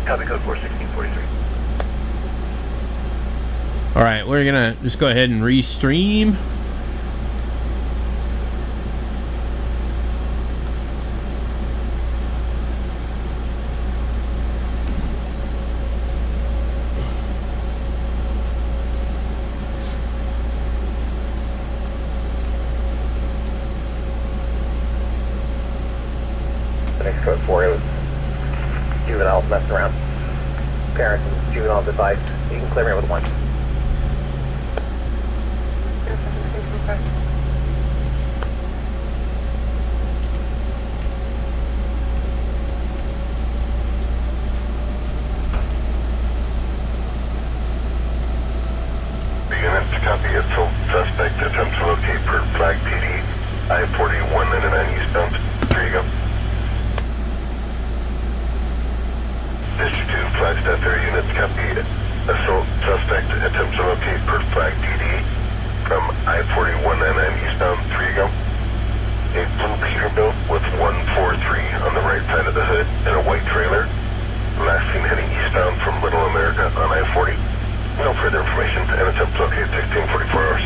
Copy code 41643. All right, we're gonna just go ahead and restream. The next code 4 is juveniles messing around. Parents and juveniles advice. You can clear me with one. Units copy assault suspect attempt to locate per flag PD I-40 199 eastbound. There you go. District 2 Flagstaff area units copy assault suspect attempt to locate per flag PD from I-40 199 eastbound. There you go. A blue Peterbilt with 143 on the right side of the hood and a white trailer. Last seen heading eastbound from Little America on I-40. No further information and attempt to locate 1644 hours.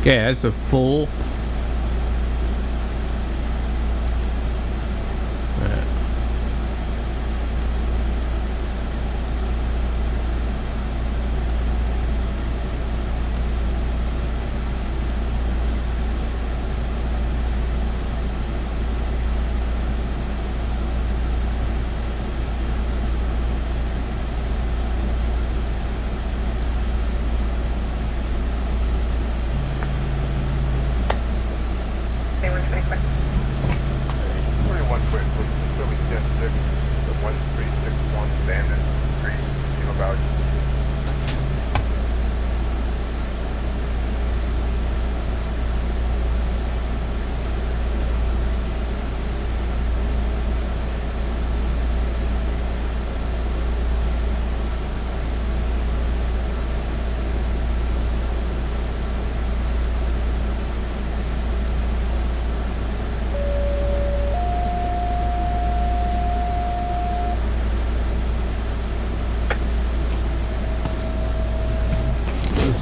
Okay, that's a full.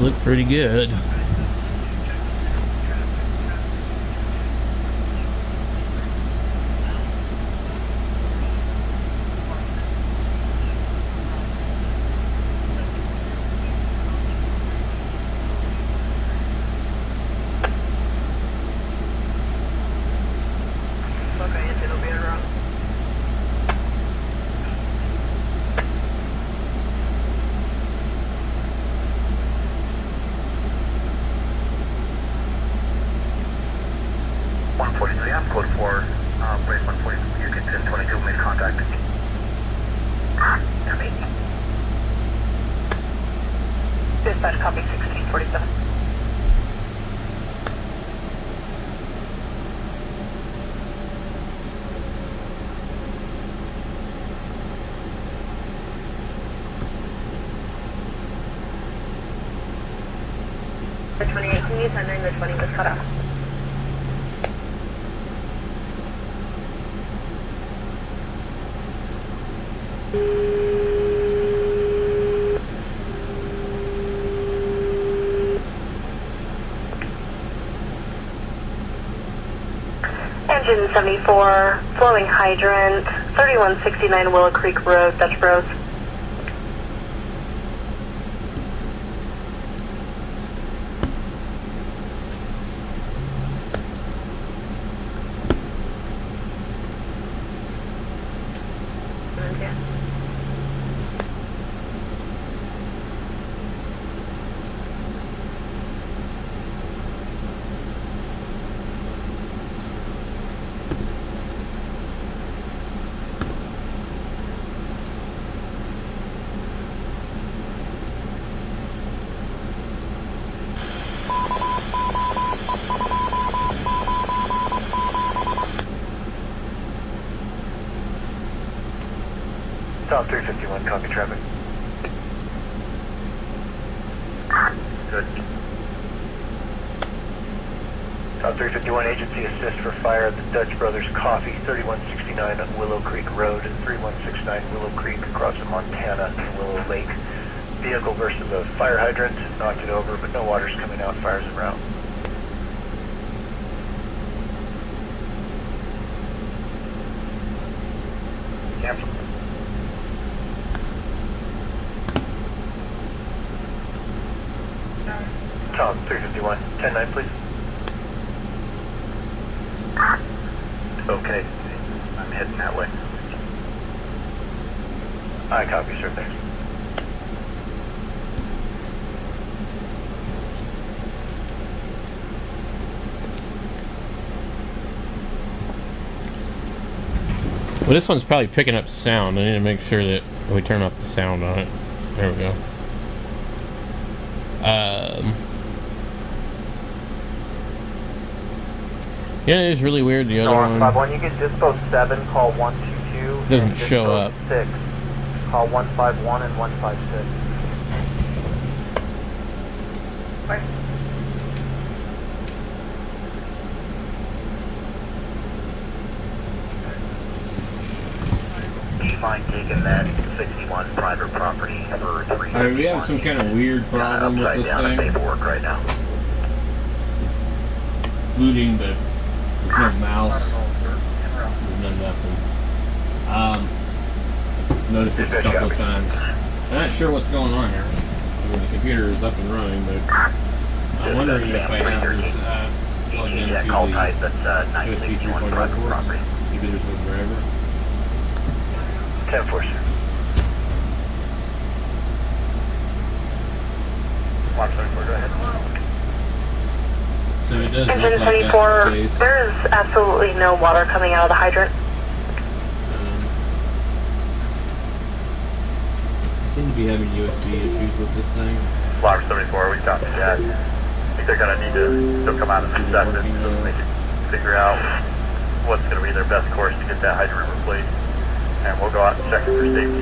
Look pretty good. Code 4, brace 140, you get 1022, made contact. Copy. Dispatch copy 1647. The 28, please, and then the 20 was cut off. Engine 74, flowing hydrant, 3169 Willow Creek Road, Dutch Bros. South 351, copy traffic. Good. South 351, agency assist for fire at the Dutch Brothers Coffee, 3169 Willow Creek Road, 3169 Willow Creek, across from Montana and Willow Lake. Vehicle versus a fire hydrant, knocked it over, but no water's coming out, fire's en route. Cancel. Tom, 351, 10-9, please. Okay, I'm heading that way. I copy, sir, thanks. Well, this one's probably picking up sound. I need to make sure that we turn off the sound on it. There we go. Yeah, it is really weird. The other one 51, you get dispo 7, call 122. doesn't and show dispo up. 6, call 151 and 156. Fine, taking that 61 private property for 3. Alright, we have some kind of weird problem with this thing. Paperwork right now. It's booting, but there's no mouse. There's no nothing. Noticed this a couple of times. I'm not sure what's going on here. I mean, the computer is up and running, but I'm wondering if I have this plugged into the USB 3.0 ports. Maybe there's no driver. 10-4, sir. Mark 34, go ahead. So it does look like that's 1024, the case. there is absolutely no water coming out of the hydrant. I seem to be having USB issues with this thing. Mark 34, we stopped that. I think they're going to need to still come out in 2 seconds so they can figure out what's going to be their best course to get that hydrant replaced. And we'll go out and check it for safety.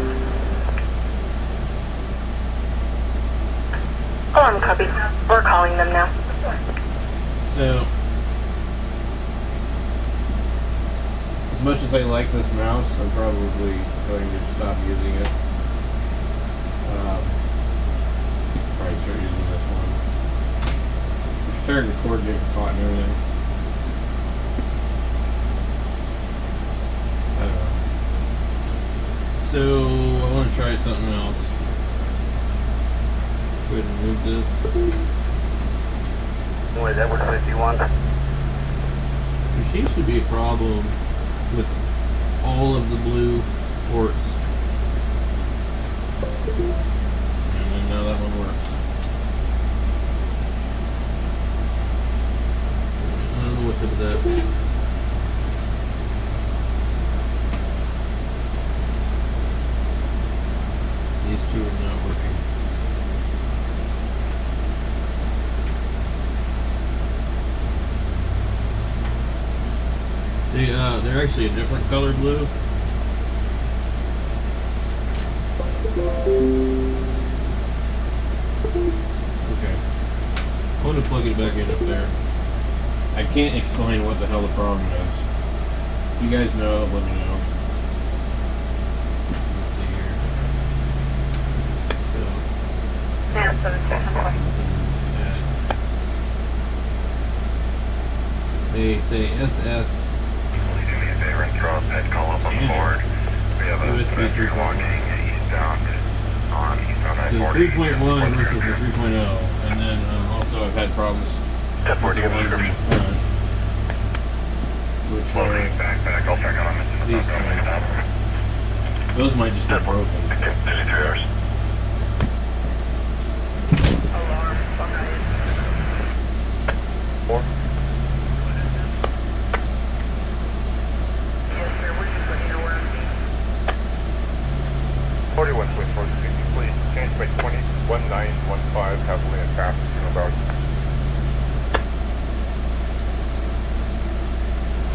Alarm copy. We're calling them now. So, as much as I like this mouse, I'm probably going to stop using it. Probably start using this one. Just trying to coordinate the caught and everything. I don't know. So, I want to try something else. Go ahead and move this. What is that, 151? There seems to be a problem with all of the blue ports. And then now that one works. I don't know what's up with that. These two are not working. They're actually a different color blue. Okay. I'm going to plug it back in up there. I can't explain what the hell the problem is. If you guys know, let me know. Let's see here. They say SS. Do me a favor and throw a pet call up on the board. We have a messenger walking eastbound on eastbound So I-40. 3.1 versus the 3.0, and then also I've had problems with the ones in the front, which Loading are back. I'll check on them. these two. Those might just be broken. Busy 3 hours. Alarm 4. Yes, sir. We're just letting you know where I'm being. 41 Swiss 460, please change by 201915, heavily attacked in about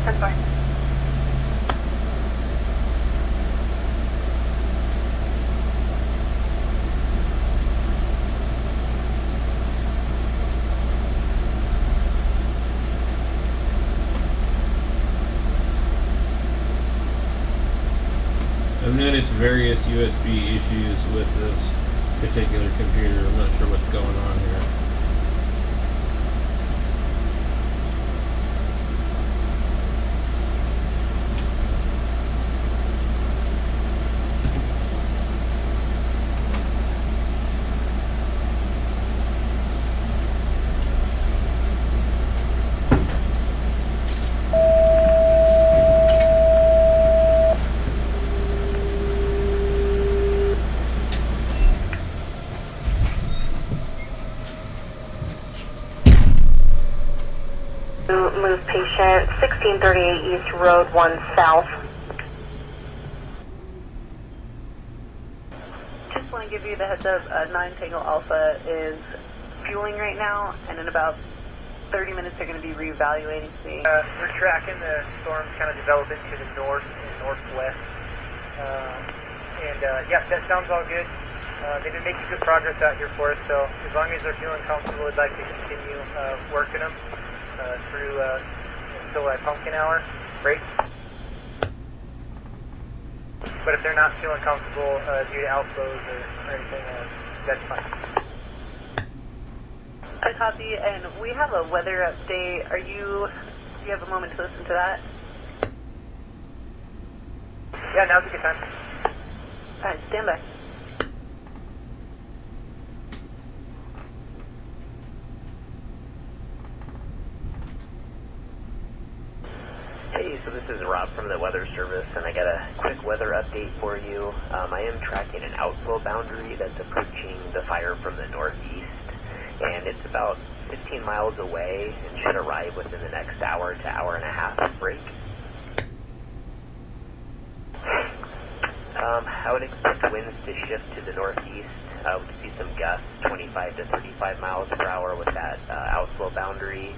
That's fine. noticed various USB issues with this particular computer. I'm not sure what's going on here. Move patient 1638 East Road 1 South. Just want to give you the heads up, 9 Tango Alpha is fueling right now, and in about 30 minutes they're going to be reevaluating. We're tracking the storms kind of developing to the north and northwest. Yeah, that sounds all good. They've been making good progress out here for us, so as long as they're feeling comfortable, we'd like to continue working them through until pumpkin hour break. But if they're not feeling comfortable due to outflows or anything, that's fine. I copy, and we have a weather update. Do you have a moment to listen to that? Yeah, now's a good time. Alright, stand by. Hey, so this is Rob from the Weather Service, and I got a quick weather update for you. I am tracking an outflow boundary that's approaching the fire from the northeast, and it's about 15 miles away and should arrive within the next hour to hour and a half break. I would expect winds to shift to the northeast. We could see some gusts, 25 to 35 miles per hour with that outflow boundary.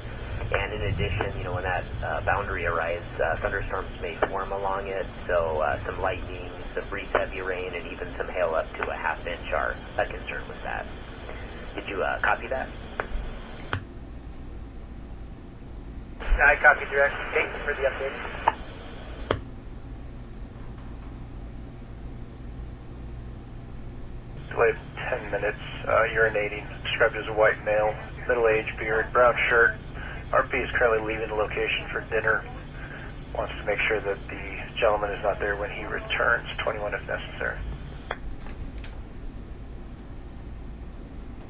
And in addition, when that boundary arrives, thunderstorms may form along it, so some lightning, some brief heavy rain, and even some hail up to a half-inch are a concern with that. Did you copy that? I copy direct. Thanks for the update. Delayed 10 minutes, urinating, described as a white male, middle-aged, beard, brown shirt. RP is currently leaving the location for dinner. Wants to make sure that the gentleman is not there when he returns, 21 if necessary.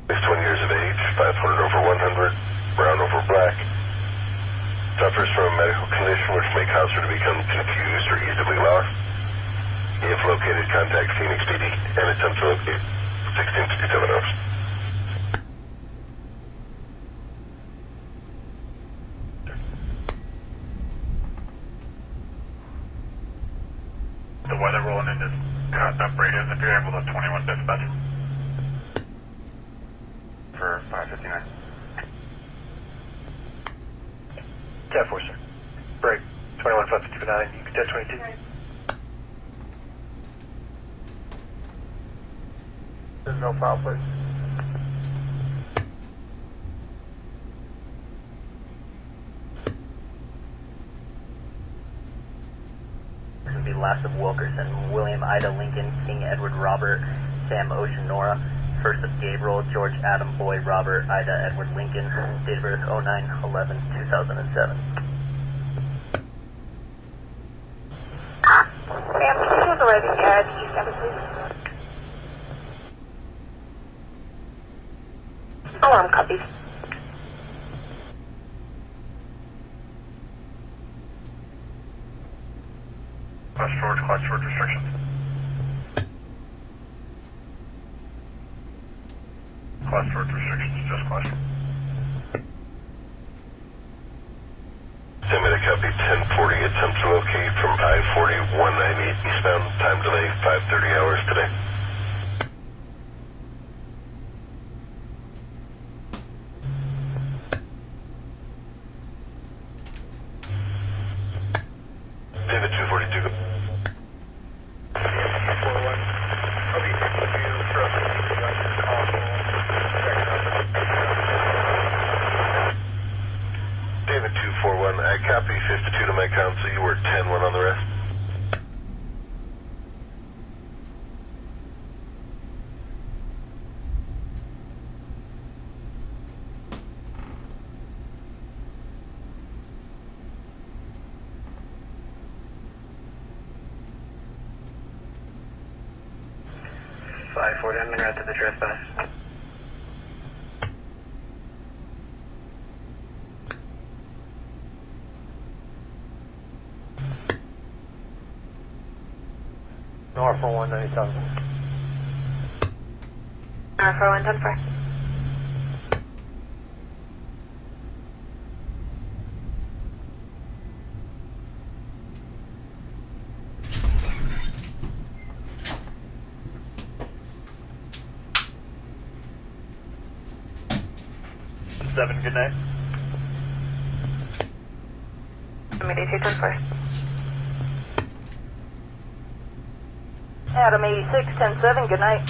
Is 20 years of age, 500 over 100, brown over black. Suffers from a medical condition which may cause her to become confused or easily lost. If located, contact Phoenix PD and attempt to locate 1657 hours. The weather rolling into contact radios if you're able to 21 dispatch. For 559. 10-4, sir. Break. 21 559, you can touch 22. There's no foul, please. This would be last of Wilkerson, William Ida Lincoln, King Edward Robert, Sam Ocean Nora, first of Gabriel, George Adam Boyd Robert, Ida Edward Lincoln, date of birth 09/11/2007. Ma'am, can you arriving at East Campus, please? Alarm copies. Class short restrictions. Class short restrictions, just class short. Send me the copy 1040, attempt to locate from I-40 198 eastbound, time delay 5:30 hours today. David 242. David 241, I copy 52 to my council. You were 10-1 on the rest. 540, I'm en route to the trespass. North for 190,000. For 110 7, good night. Mayday 210 Adam 86, 107, good night.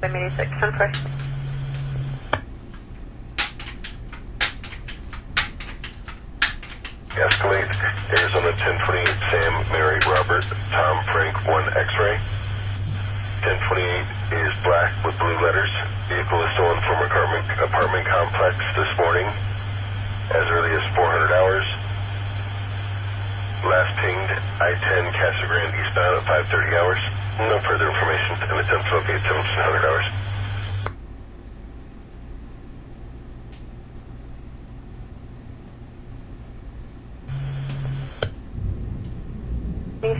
Mayday 6, 10 Escalade, Arizona 1028, Sam, Mary, Robert, Tom, Frank, 1 X-ray. 1028 is black with blue letters. Vehicle is stolen from apartment complex this morning as early as 400 hours. Last pinged I-10 Casa Grande eastbound at 5:30 hours. No further information and attempt to locate 1700 hours.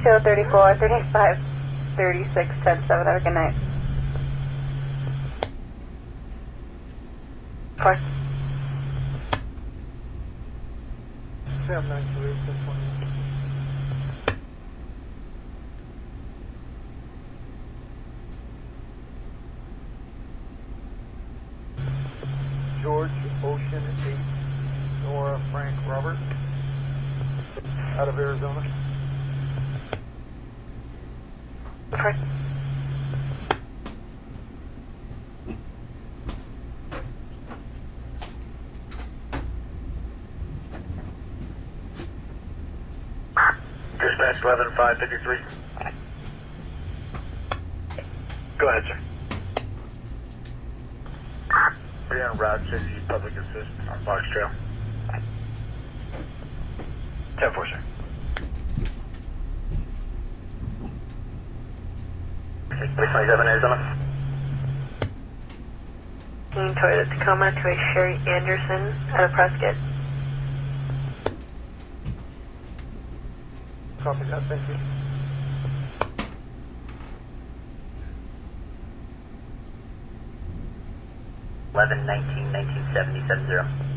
Show 34, 35, 36, 10, 7, have a good night. 4. Sam 93, 1020. George, Ocean 8, Nora, Frank, Robert, out of Arizona. 4. Dispatch 11-553. Go ahead, sir. We're on Route 60 Public Assist on Box Trail. 10-4, sir. Okay, 27 Arizona. Toyota Tacoma to a Sherry Anderson out of Prescott. Copy that, thank you. Eleven 19 1970 70.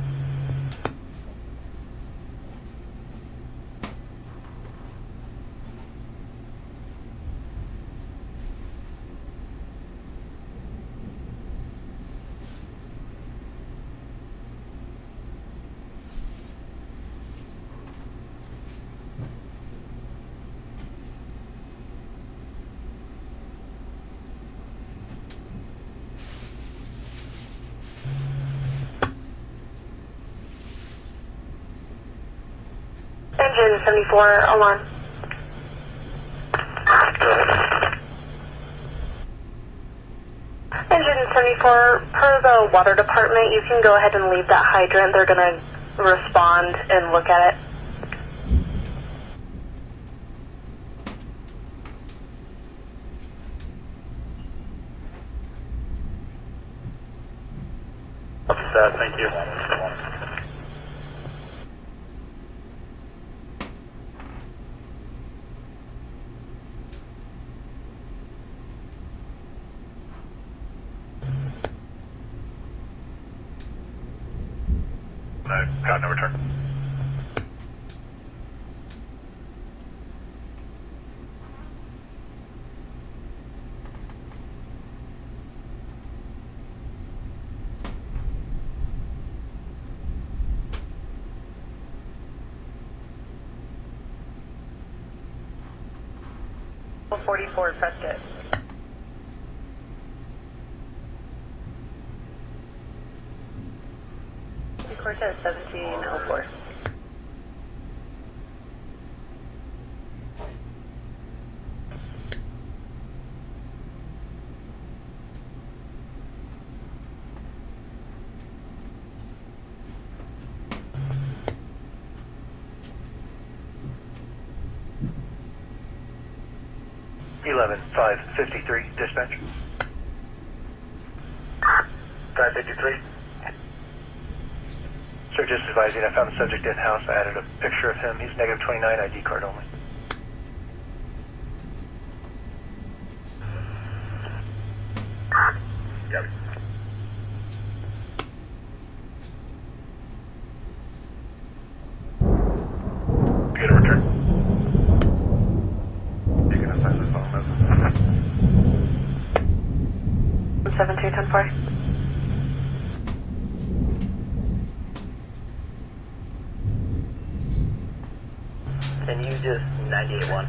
Engine 74, alarm. Engine 74, per the water department, you can go ahead and leave that hydrant. They're going to respond and look at it. Thank you. Got no return. Level 44, Prescott. Cortez 1704. 11-553, dispatch. 553. Sir, just advising, I found the subject in house. I added a picture of him. He's negative 29, ID card only. Got it. Get a return. You can assign this phone message. 7210-4. Can you just 98-1?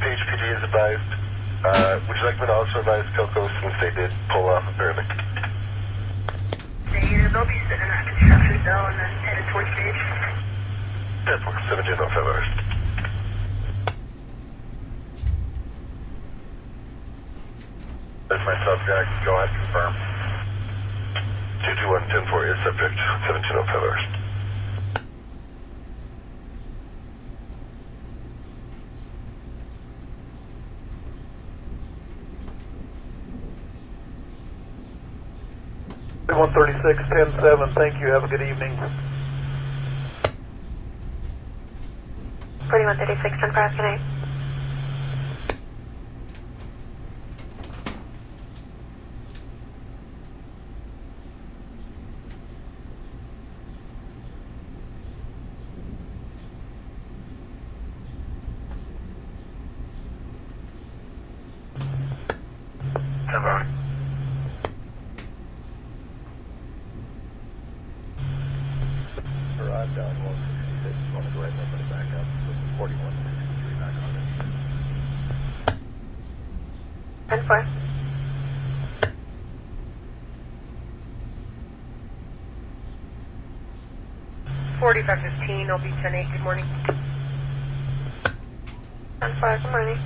Page PD is advised. Would you like me to also advise Coco since they did pull off early? They'll be sitting in that construction zone and then headed towards Page. 10-4, 7 General 5 hours. That's my subject. Go ahead, confirm. 221-10-4 is subject. 1705 hours. Big 136, 10-7, thank you, have a good evening. 4136, 10-5, good night. Arrived down 166. Want to go ahead and open it back up. 4163 back on it. 10-4. I'll be 10-8, good morning. 10-4, good morning.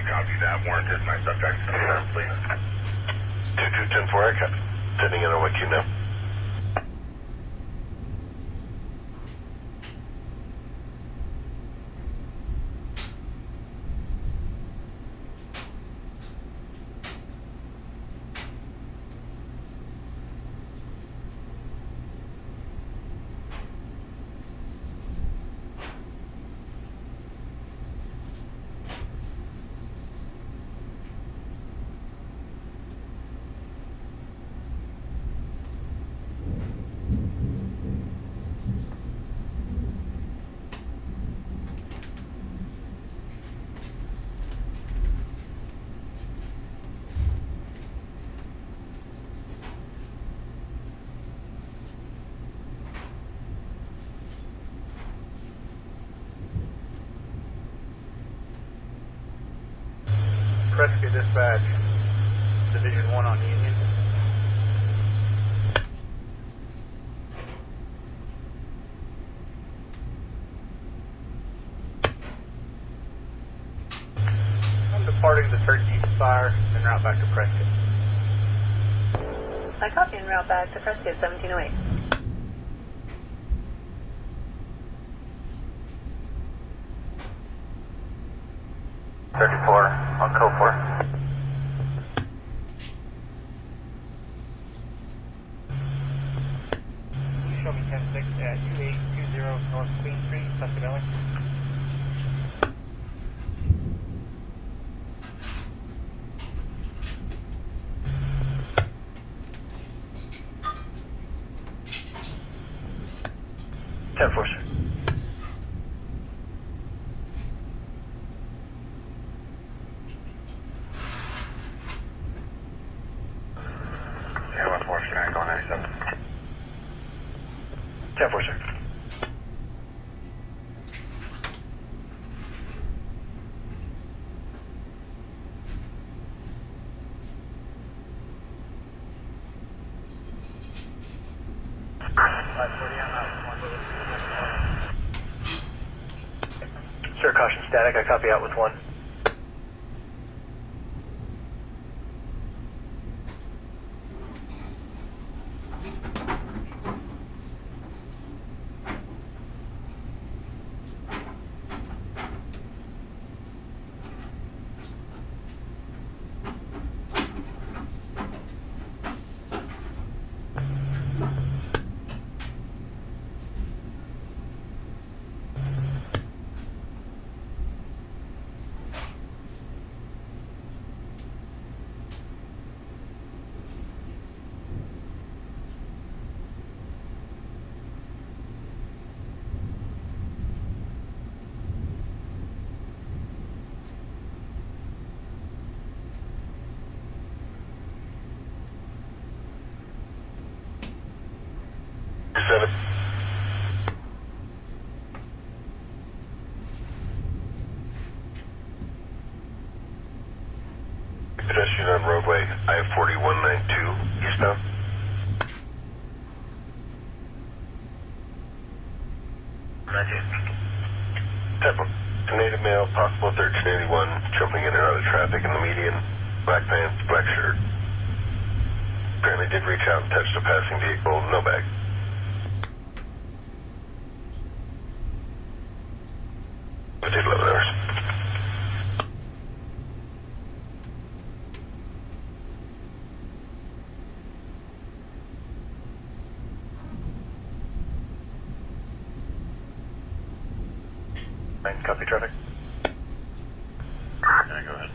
Copy that. Warrant is my subject. Confirm, please. 2210-4, I got sending in on what you know. Rescue dispatch, Division 1 on Union. I'm departing the Turkey Fire en route back to Prescott. I copy en route back to Prescott, 1708. On code 4. You show me 10-6 at 2820 North Queen Street, Tuscaloosa. 10-4, sir. Sir, caution static. I copy out with 1. Seven. Pedestrian on roadway I-4192 eastbound. Temple. Native male, possible 1381, jumping in and out of traffic in the median. Black pants, black shirt. Apparently did reach out and touch the passing vehicle, no bag. I did 11 hours. Copy traffic. Yeah, go ahead.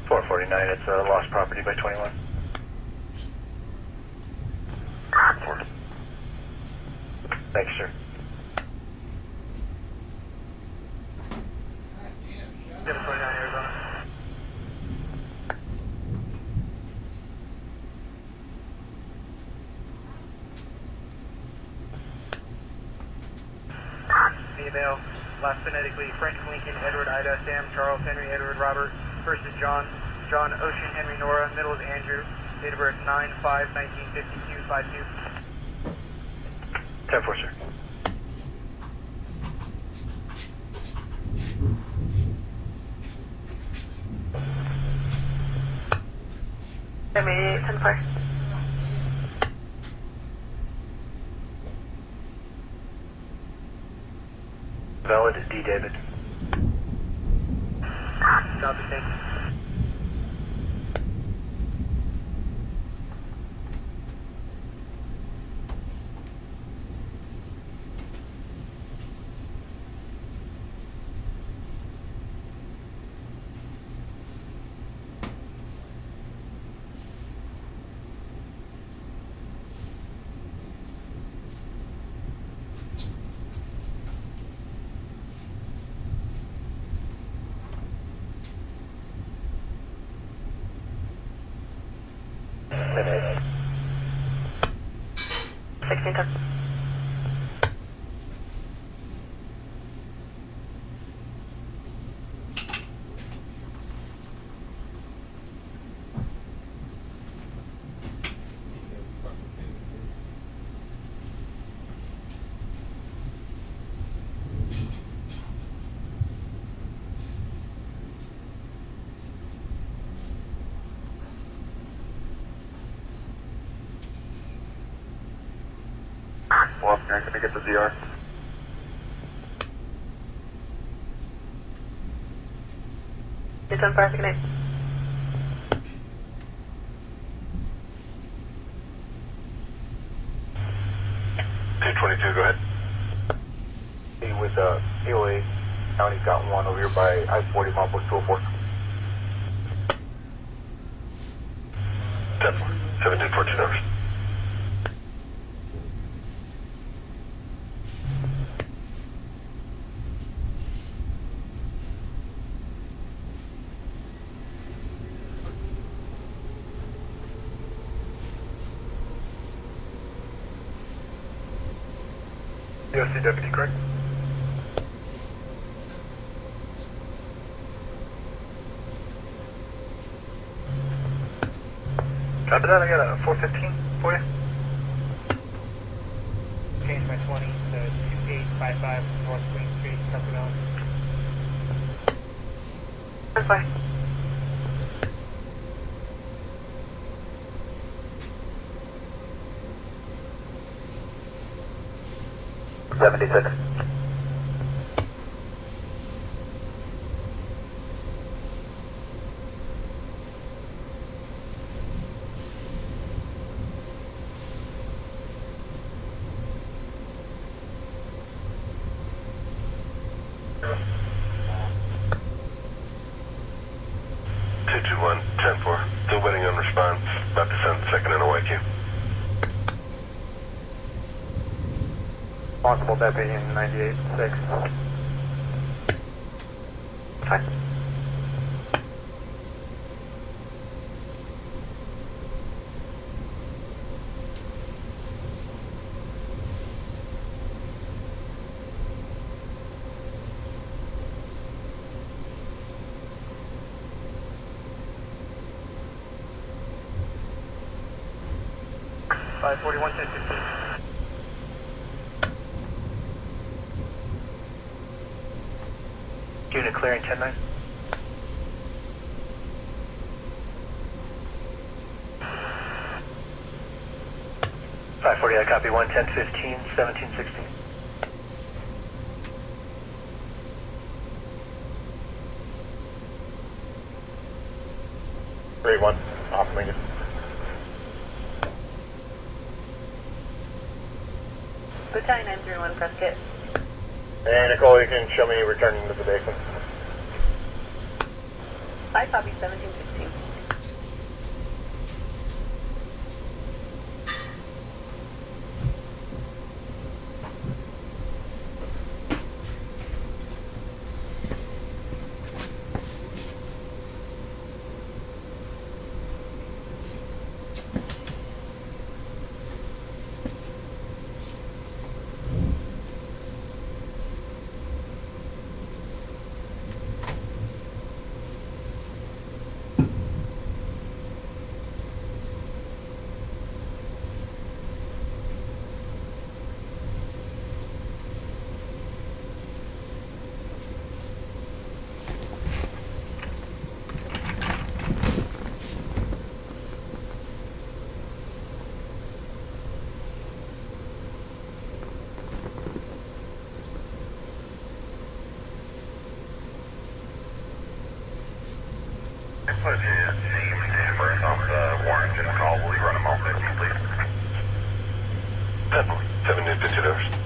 449, it's lost property by 21. 4. Thank you, sir. 729 Arizona. Female, last phonetically, Frank Lincoln, Edward Ida, Sam, Charles, Henry, Edward, Robert. First is John, John, Ocean, Henry, Nora. Middle is Andrew. Date of birth 9/5/1952, 52. 10-4, sir. Immediate 10-4. Valid D. David. Copy, thank you. Minute. 16-10. Well, I'm going to get the DR. It's on fire, good 222, go ahead. With COA, County got one over here by I-40, Mount 204. 10-4. 1714 hours. QSC deputy, correct? Copy that, I got a 415 for you. Change my 20 to 2855 North Queen Street, Sacramento. That's fine. $76. Still waiting on response. About to send second in a white queue. Responsible deputy in 98-6. Hi. Five 41 1015. Unit clearing 10-9. Five 40, I copy 11015, 1716. Grade 1, off Lincoln. Battalion 931 Prescott. Hey Nicole, you can show me returning to the basin. I copy 1716. Put his name and birth on the warrant and call. Will you run a moment, please? 7 news $50.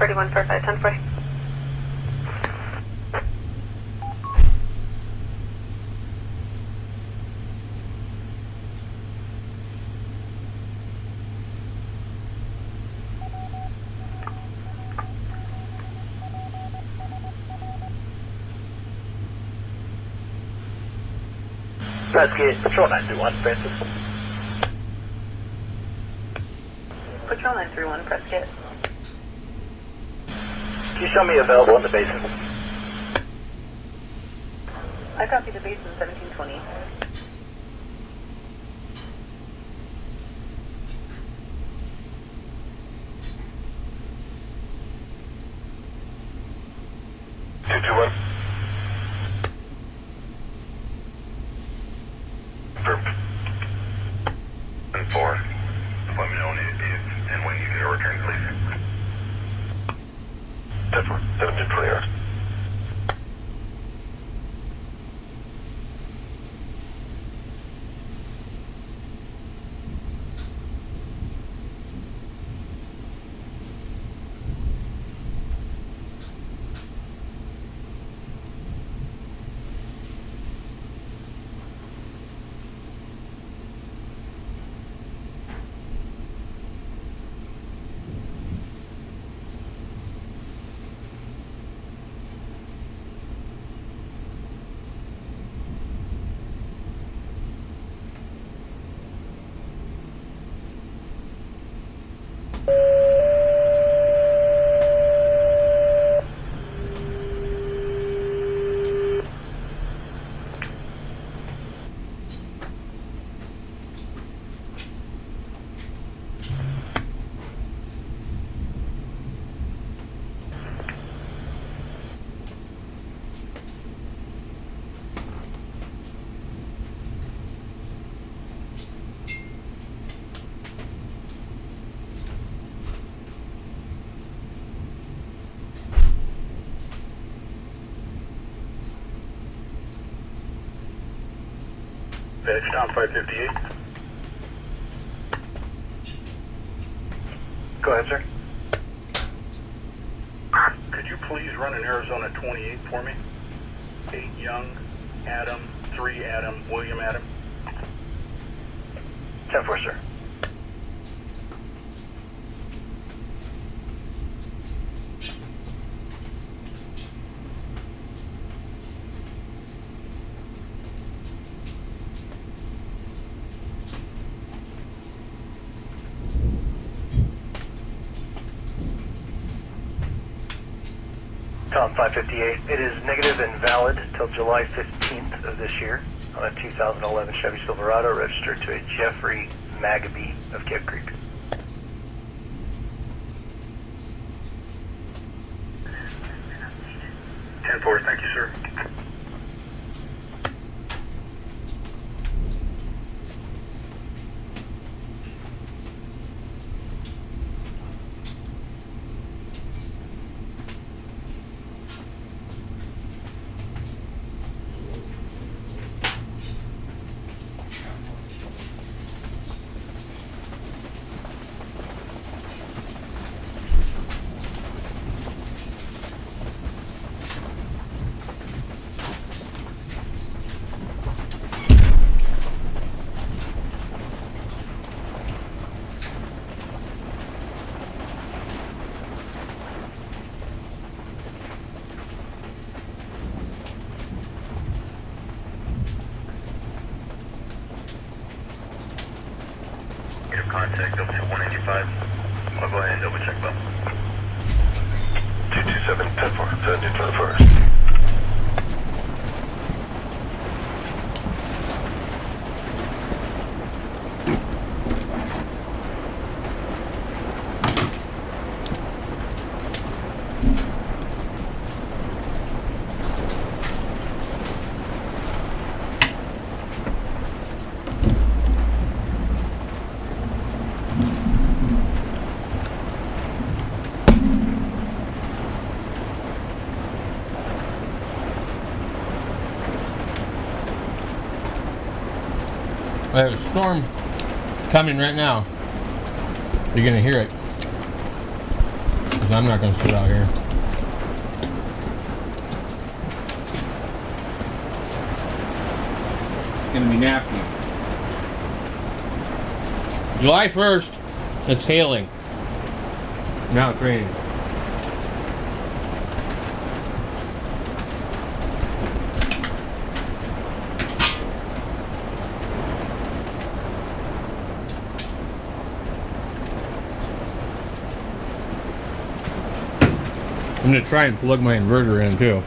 3145, 10-4. Rescue, Patrol 931, Francis. Patrol 931, Prescott. Can you show me available in the basin? I copy the basin 1720. And 4. Let me know if and when you get a return, please. 10-4, 1720 hours. Edge down 558. Go ahead, sir. Could you please run an Arizona 28 for me? 8 Young, Adam, 3 Adam, William Adam. 10-4, sir. Tom 558. It is negative and valid till July 15th of this year on a 2011 Chevy Silverado registered to a Jeffrey Magaby of Cave Creek. Thank you, sir. Contact up to 185. I'll go ahead and double check that. 227, 10-4, 1724. There's a storm coming right now. You're gonna hear it. There's I'm not going to sit out here. It's going to be nasty. July 1st, it's hailing. Now it's raining. I'm going to try and plug my inverter in too.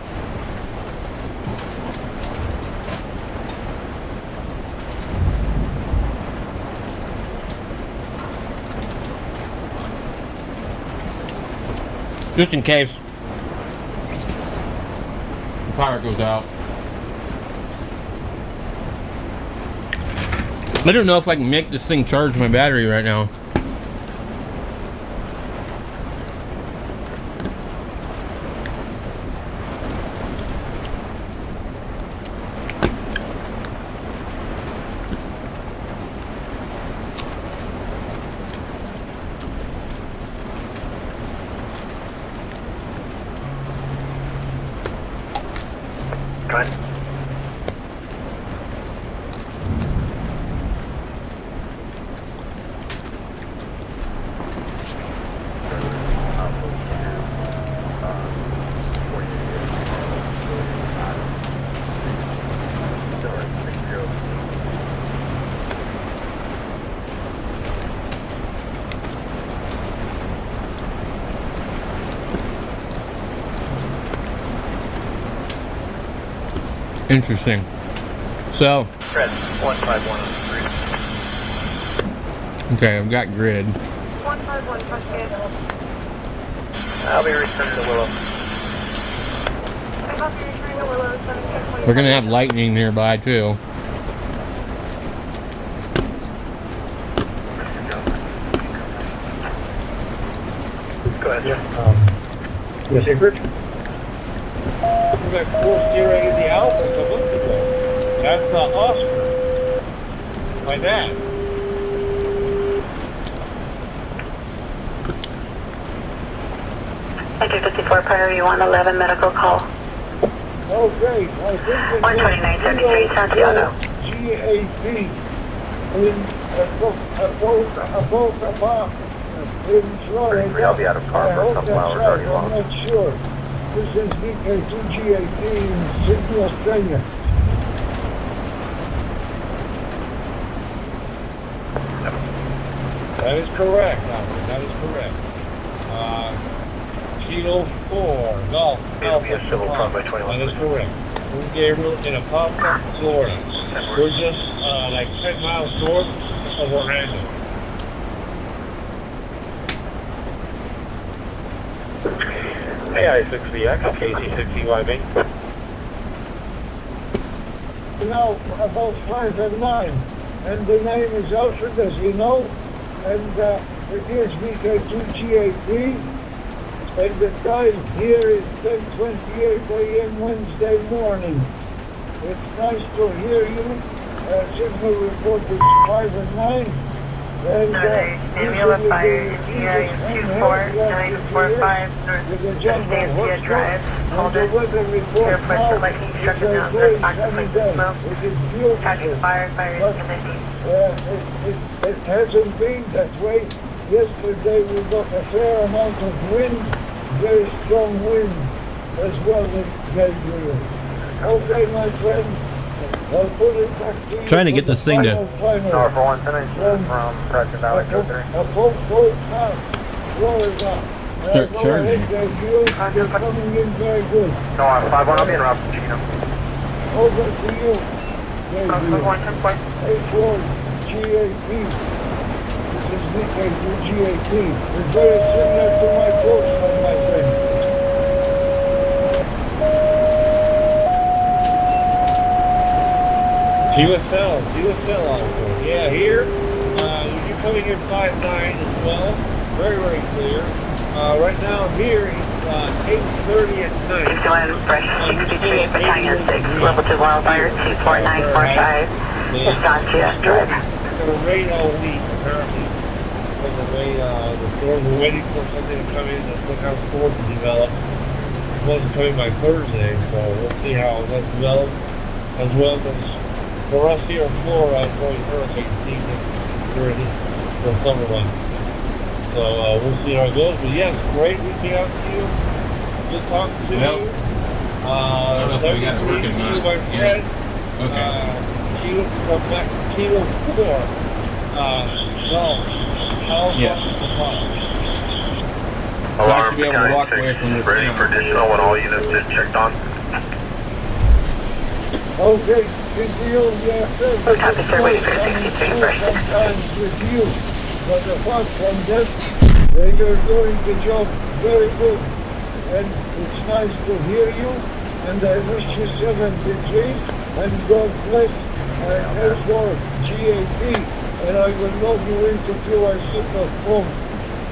Just in case the power goes out. I don't know if I can make this thing charge my battery right now. Interesting. So, Fred, 151 okay, I've got grid. 151 Front I'll be returning to Willow. I hope you're returning to Willow 1720. We're gonna have lightning nearby too. Go ahead. Yes, Rich? That course zero in the Alpha a month ago. That's Oscar. My dad. Enter 54 priority 111 medical call. Oh, great. I think 12973 Santiago. GAP in both apartments in Florida. I'll be out of car for a couple hours already long. I'm not sure. This is VK2GAP in Sydney, Australia. That is correct, Albert. That is correct. Kilo 4, Golf. It'll be a civil convoy 21. That is correct. We're Gabriel in Apopka, Florida. We're just like 10 miles north of Orlando. AI6VX, KC6EYB. You know, about 5 and 9. And the name is Alfred, as you know. And it is VK2GAP. And the time here is 10:28 a.m. Wednesday morning. It's nice to hear you. Signal report is 5 and 9. And YAVAPI is 24945 North Estancia Drive. Hold it. Airport for lightning struck the mountain. There's occupied smoke. Catching fire. Fire is commencing. It hasn't been that way. Yesterday we got a fair amount of wind, very strong wind, as well as Gabriel. Okay, my friend. I'll put it back to you. Trying to get this thing to. Tower for 110 from Preston Valley 203. Florida. Start charging. You're coming in very good. No, I'm 5-1, I'll be in route from Chino. Over to you. One 10 point. H1 GAP. This is VK2GAP. It's very similar to my coach, my friend. QSL also. Yeah, here, you're coming in 5-9 as well. Very, very clear. Right now here, it's 8:30 at night. 61 Fresh 63 Battalion 6, level 2 wildfire 24945, Estancia Drive. It's going to rain all week, apparently, from the way. The stores were waiting for something to come in to look how the store to develop. It wasn't coming by Thursday, so we'll see how that develops. As well as for us here in Florida, it's always hurricane season during the summer months. So we'll see how it goes. But yes, great reaching out to you. Good talking to you. I don't know if we got it working or not. My friend. Okay. Kilo 4. Yes. So I should be able to walk away from this Ready now. for additional when all units is checked on. Okay, good deal, yeah. Copy, sir, waiting for 63 first. Sometimes with you, but apart from that, they are doing the job very good. And it's nice to hear you, and I wish you 73, and God bless Elsdor GAP, and I will log you in until I sit at home.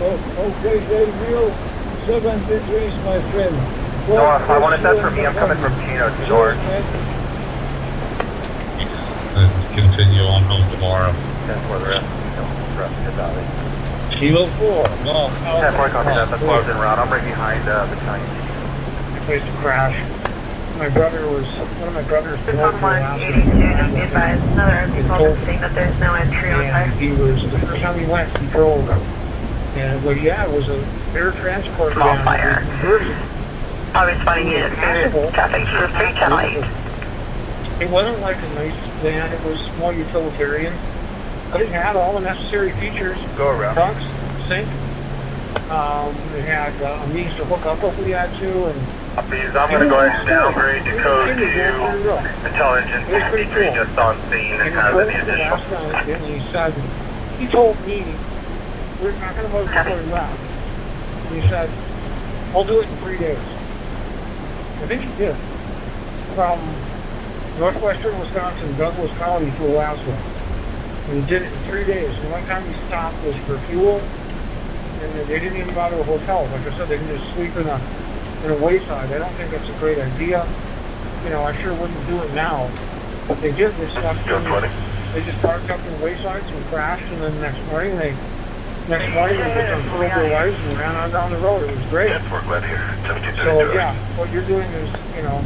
Okay, Gabriel, 73 is my friend. No, I wanted that for me. I'm coming from Chino to North. Continue on home tomorrow. 10-4 the rest. Valley. Kilo 4. No, 10-4 copy that. That's why I was en route. I'm right behind the Chinese. Place to crash. One of my brothers. This on 182, just be advised. Another people saying that there's no entry on And fire. he was, the first time he went, he drove. And well, yeah, it was a air transport Small van fire. conversion. Always finding unit for traffic for 310 It wasn't like a nice van, it was more utilitarian. But it had all the necessary features. Go around. Trucks, sink. It had a means to hook up if we had to, and I'm going to go ahead and downgrade the code to tell engine 63 just on scene and has any additional. last night, and he said, he told me, we're not going to vote for the route. He said, I'll do it in 3 days. I think he did. From northwestern Wisconsin, Douglas County to Alaska. And he did it in 3 days. And one time he stopped was for fuel, and they didn't even go to a hotel. Like I said, they can just sleep in a wayside. I don't think that's a great idea. You know, I sure wouldn't do it now. But they did this stuff. They just parked up in waysides and crashed, and then next morning they just unfurled their lights and ran on down the road. It was great. We're glad here. So yeah, what you're doing is, you know,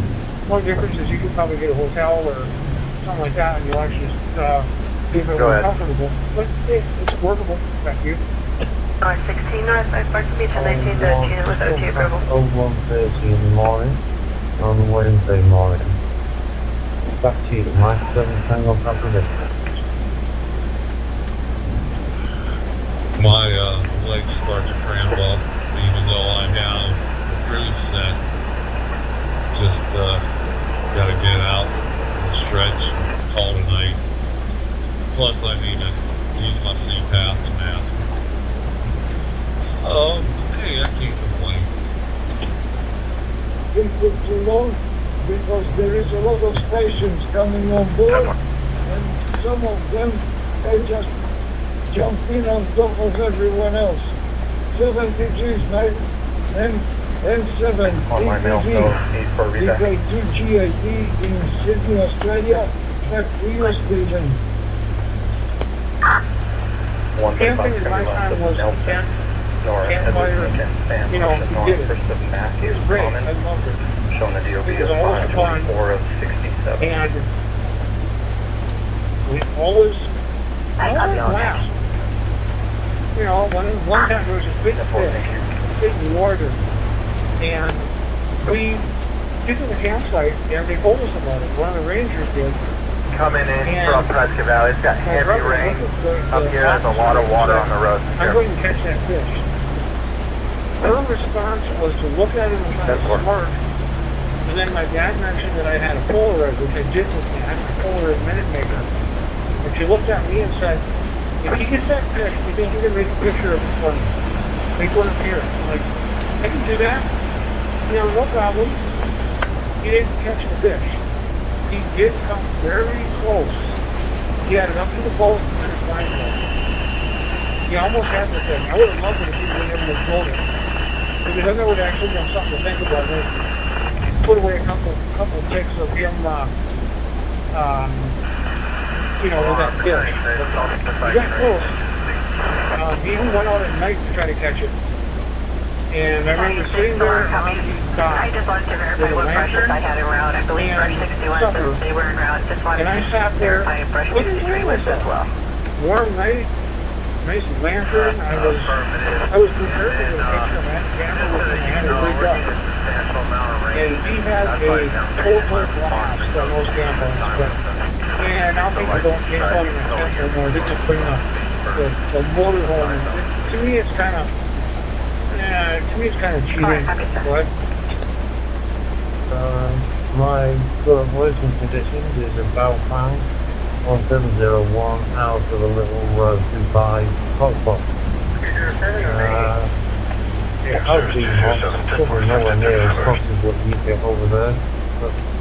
one difference is you could probably get a hotel or something like that, and you'll actually be very comfortable. But it's workable. Thank you. 16 Northwest Park Beach, 19 to Chino with OT approval. 1:30 in the morning on Wednesday morning. Back to you, Mike 7 Tango Company. My legs start to cramp up, even though I have the cruise set. Just gotta get out and stretch, call it a night. Plus I need to use my CPAP and that. Hey, I can't complain. It's too long because there is a lot of stations coming on board, and some of them, they just jump in on top of everyone else. 73s, mate, M7, DK2 GAP in Sydney, Australia, F3 station. Camping in my time was tent fire, you know, you did it. It was great, I loved it. Showing the DOB It is was always fun. 4 of 67. And we always laughed. You know, one time there was a big fish, big water, and we get to the campsite and they told us about it. One of the rangers did. Coming in from Prescott Valley, it's got heavy rain. Up here, there's a lot of water on the road. I'm going to catch that fish. Her response was to look at him and kind of smirk. And then my dad mentioned that I had a Polaroid, which I did with me. I had a Polaroid minute maker. And she looked at me and said, if he gets that fish, you think you can make a picture of it for me? Make one appear. I'm like, I can do that. You know, no problem. He didn't catch the fish. He did come very close. He had it up to the boat and then his line broke. He almost had the thing. I would have loved it if he would have been floating. Because then there would actually been something to think about. Maybe put away a couple pics of him, you know, with that fish. He got close. He even went out at night to try to catch it. And I remember sitting there on the dock I just wanted to verify with a what brushes I lantern, had en route. I believe brush 61 supper. since they were en route. Just wanted And I to sat there verify if brush looking 63 was as well. warm night, nice lantern. I was prepared to go catch the camera with my hand rigged up. And he has a total blast on those campers. But man, now people don't camp out in the tent no more. They just bring the motor home. To me, it's kind of cheating. But my current working conditions is about pound 1701 out of a little Dubai hot box. I'll be probably nowhere near as hot as what you get over there, but it's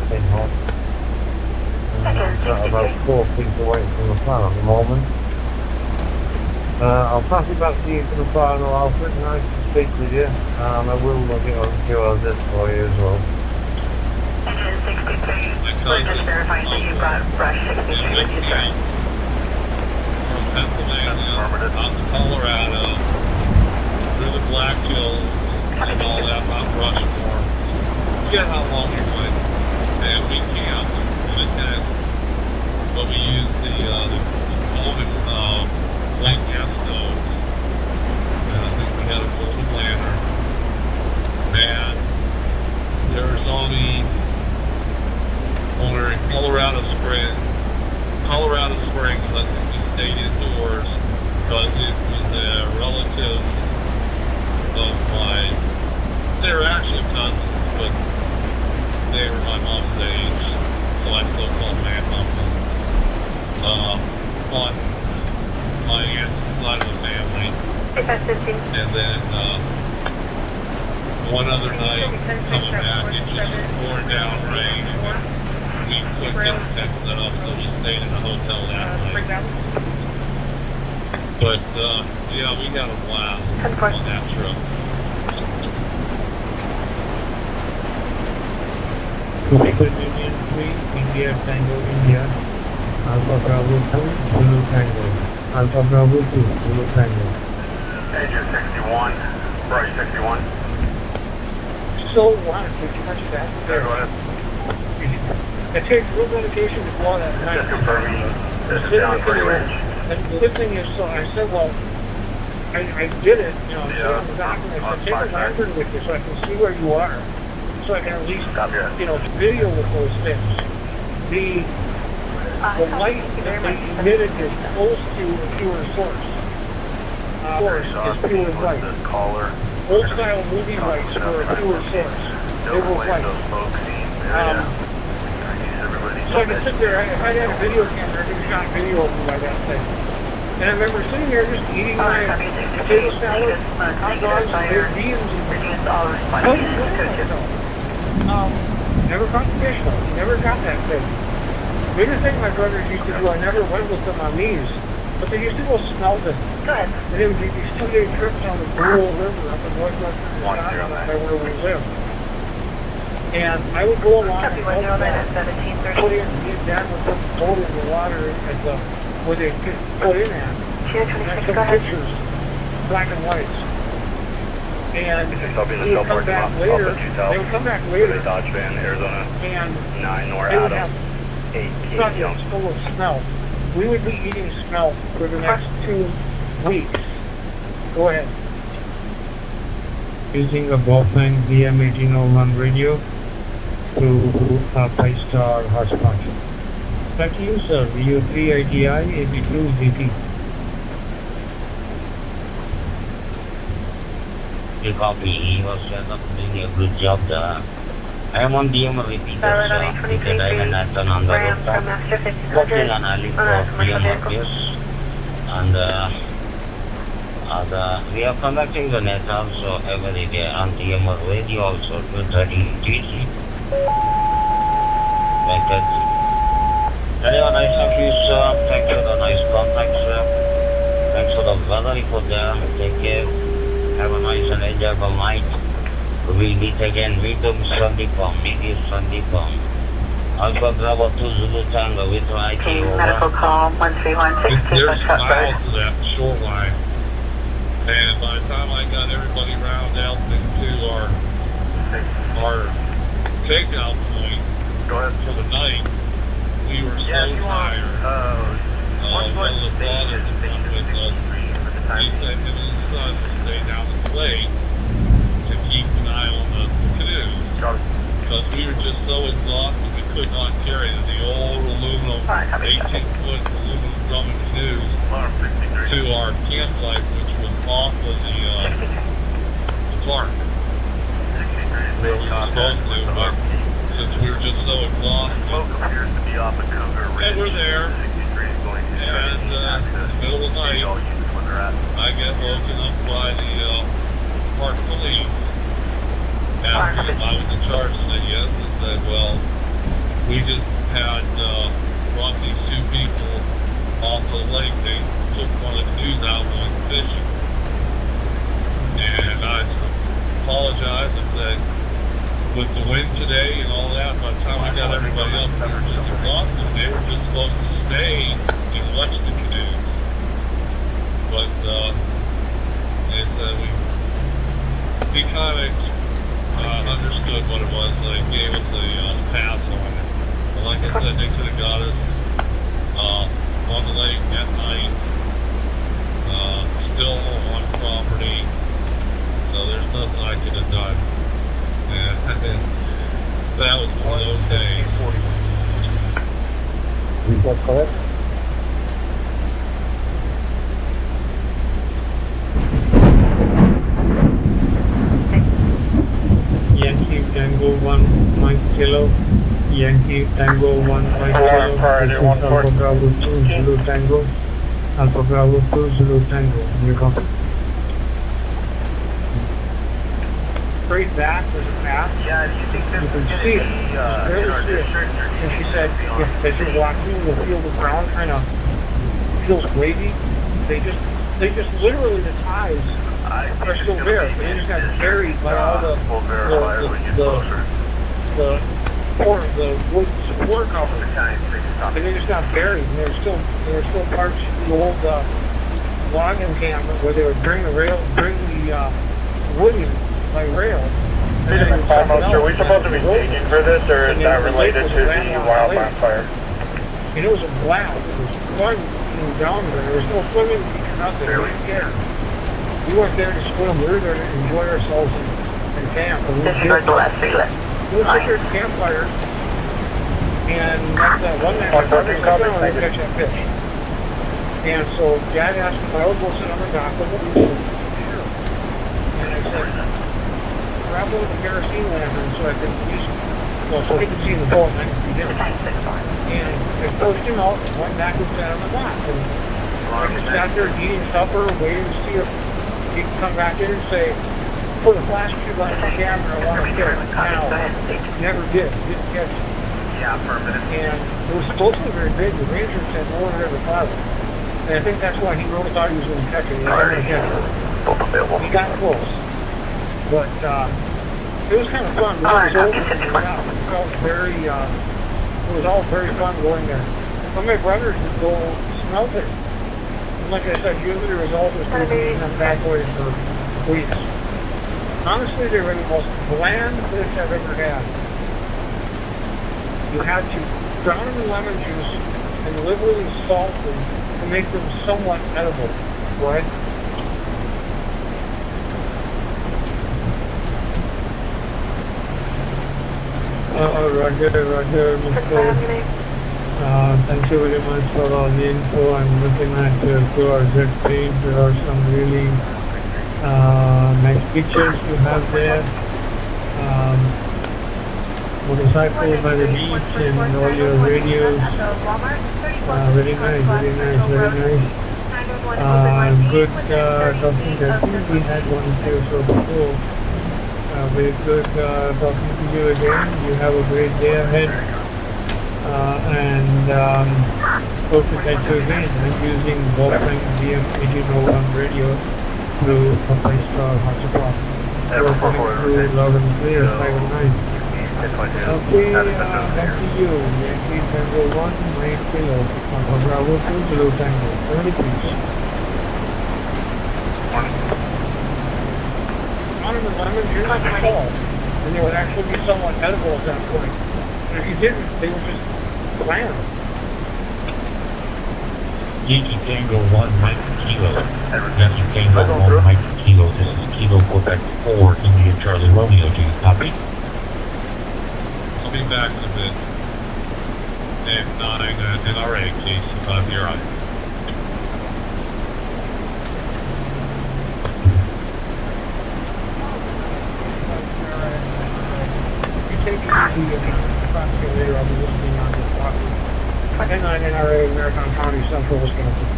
been hot. I'm about 4 feet away from the plant at the moment. I'll pass it back to you for the final, Alfred. Nice to speak with you. I will look it on QRZ for you as well. Engine 63, we're just verifying that you brought brush 63 with you, sir. From Pennsylvania, out to Colorado, through the Black Hills, and all that, Mount Rushmore. Forget how long you're going. And we camped in a tent, but we used the golden flame gas stove. And I think we had a golden lantern. And there's only, when we were in Colorado Springs, I think we stayed indoors because it was a relative of my, they were actually cousins, but they were my mom's age, so I still call them aunt uncle. On my aunt's side of the family. And then one other night, coming back, it just poured down rain, and we couldn't get the tent set up, so we stayed in a hotel that night. But, yeah, we had a blast on that trip. Union 3, India Tango, India. Alpha Bravo 2, Zulu Tango. Alpha Bravo 2, Zulu Tango. Engine 61, brush 61. So why did you mention that? Go ahead. It takes real dedication to go on that night. Just confirming this is down pretty rich. And the good thing is, so I said, well, I did it, you know, Yeah. on the document. I said, take a lantern with you so I can see where you are. So I can at least, you know, video with those things. The light that they emitted is close to a pure source. Source is pure light. Old style movie lights were a pure source. They were white. So I could sit there, if I had a video camera, I could shot video of me by that thing. And I remember sitting there just eating my potato salad, hot dogs, and their beans, and never caught the fish though. Never got that thing. The biggest thing my brothers used to do, I never went with them on these, but they used to go smelting. Go ahead. And they would do these 2-day trips on the Bull River up in northwestern Wisconsin, by where we live. And I would go along and help them put in, get down with the boat in the water at the, where they put in at. And I took pictures, black and whites. And they would come back later, Dodge van, Arizona, and 9 or they would Adam, have 8 nuggets full of smell. We would be eating smell for the next 2 weeks. Go ahead. Using a Bowfang DM1801 radio to 5-star hotspot. Back to you, sir. VU3 ITI 82 GT. You copy. He was doing a good job there. I am on DMR repeater, because I am at on the rooftop, working on a lift of DMR base, and we are conducting the net also every day on DMR radio also 230 GC. Like that. Anyway, nice of you, sir. Thanks for the nice contact, sir. Thanks for the weather report there. Take care. Have a nice and enjoyable night. We'll meet again. Meet Sandipam. Meet Sandipam. Alpha Bravo 2 Zulu Tango with YT over. Medical call 1316. There's miles to that shoreline. And by the time I got everybody round out into our takeout point for the night, we were so tired. One of the fathers that come with us, he said him and his son would stay down at the lake to keep an eye on the canoes. Because we were just so exhausted, we could not carry the old aluminum, 18-foot aluminum drum and canoes to our campsite, which was off of the park. Where we were supposed to, but since we were just so exhausted. And we're there, and in the middle of the night, I get woken up by the park police. Asked me if I was in charge, and said yes, and said, well, we just had brought these two people off the lake. They took one of the canoes out going fishing. And I apologized and said, with the wind today and all that, by the time we got everybody up, we were just exhausted. They were just supposed to stay and watch the canoes. But they said we kind of understood what it was. They gave us a pass on it. But like I said, they could have got us on the lake at night, still on property. So there's nothing I could have done. And that was one of those days. Is that correct? Yankee Tango 1 Mike Kilo, Yankee Tango 1 Mike Kilo, Alpha Bravo 2 Zulu Tango, Alpha Bravo 2 Zulu Tango. You go. Straight back, there's a path. Yeah, do you think this You is can going to see be it. in our district? Or And she said, as you're walking, the field of ground kind of feels wavy. They just literally, the ties are still there. They just got buried by all the wood support cover. And they just got buried. And there were still parts of the old log encampment where they would bring the wood in by rail. Are we supposed to be digging for this, or is that related to the wildland fire? And it was a blast. It was fun being down there. There was no swimming because nothing. We didn't care. We weren't there to swim. We were there to enjoy ourselves and camp. And Disregard the last three left. we would sit there at the campfire, and that's that one night my brother was down and catch that fish. And so Dad asked me if I would go sit on the dock with him. Sure. And I said, grab one of the kerosene lanterns so I could at least, so he could see the boat and I could see him. And I pushed him out and went back and sat on the dock. And I just sat there eating supper, waiting to see if he'd come back in and say, put a flash tube on the camera, I want to kill it now. Never did. Didn't catch it. Yeah, affirmative. And it was supposed to be very big. The ranger said no one ever caught it. And I think that's why he really thought he was going to catch it. He never catch it. He got close. But it was kind of fun. It was over. It felt very, it was all very fun going there. Some of my brothers would go smelt it. And like I said, usually the result was to be in them bad boys for weeks. Honestly, they were the most bland fish I've ever had. You had to drown them in lemon juice and liberally salt them to make them somewhat edible. Right? Roger, Mr. Thank you very much for all the info. I'm looking at your Z page. There are some really nice pictures you have there. Motorcycle by the beach and all your radios. Very nice, very nice, very nice. Good talking to you. I think we had one here so before. Very good talking to you again. You have a great day ahead. Hope to catch you again. I'm using YAVAPI DMR radio through YAVAPI Star Hotspot. We're coming through loud and clear, 5 and 9. Okay, back to you. Yankee Tango 1, Mike Kilo. Papa Bravo 2, Kilo Tango. 30 please. Donovan and lemons, you're not going to fall. And they would actually be somewhat edible at that point. And if you didn't, they were just bland. Yankee Tango 1, Mike Kilo. Yankee Tango 1, Mike Kilo. This is Kilo Quebec 4, India Charlie Romeo. Do you copy? I'll be back in a bit. If not, I'm going to NRA, please, if I'm here on. You take it easy and later I'll be listening on the clock. 29 NRA, Marathon County, Central Wisconsin.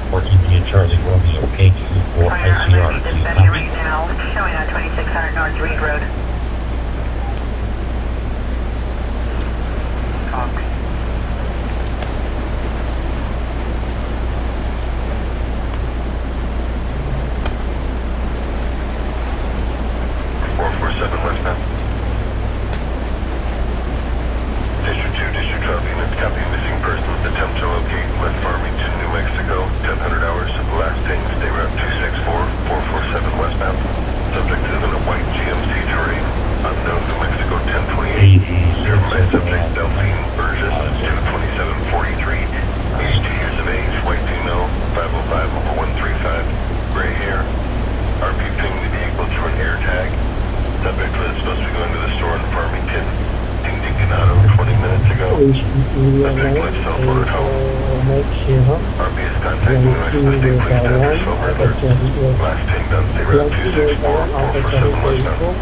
14 India Charlie Romeo, KQ 4 ICR. Do you copy? Right now, showing on 2600 North Reed Road. Copy. Westbound. District 2, District 12 units, copy missing persons, attempt to locate West Farmington, New Mexico, 1000 hours, last thing, stay route 264-447 westbound. Subject is in a white GMC terrain, unknown New Mexico 1028. Driven by subject Delphine Burgess, 22743, 82 years of age, white female, 505/135, gray hair. RP pinged the vehicle to an air tag. Subject was supposed to be going to the store in Farmington. Ding Ding Ganado 20 minutes ago. Subject left self-ordered home. RP is contacting New Mexico State Police after sober alert. Last thing done, stay route 264-447 westbound.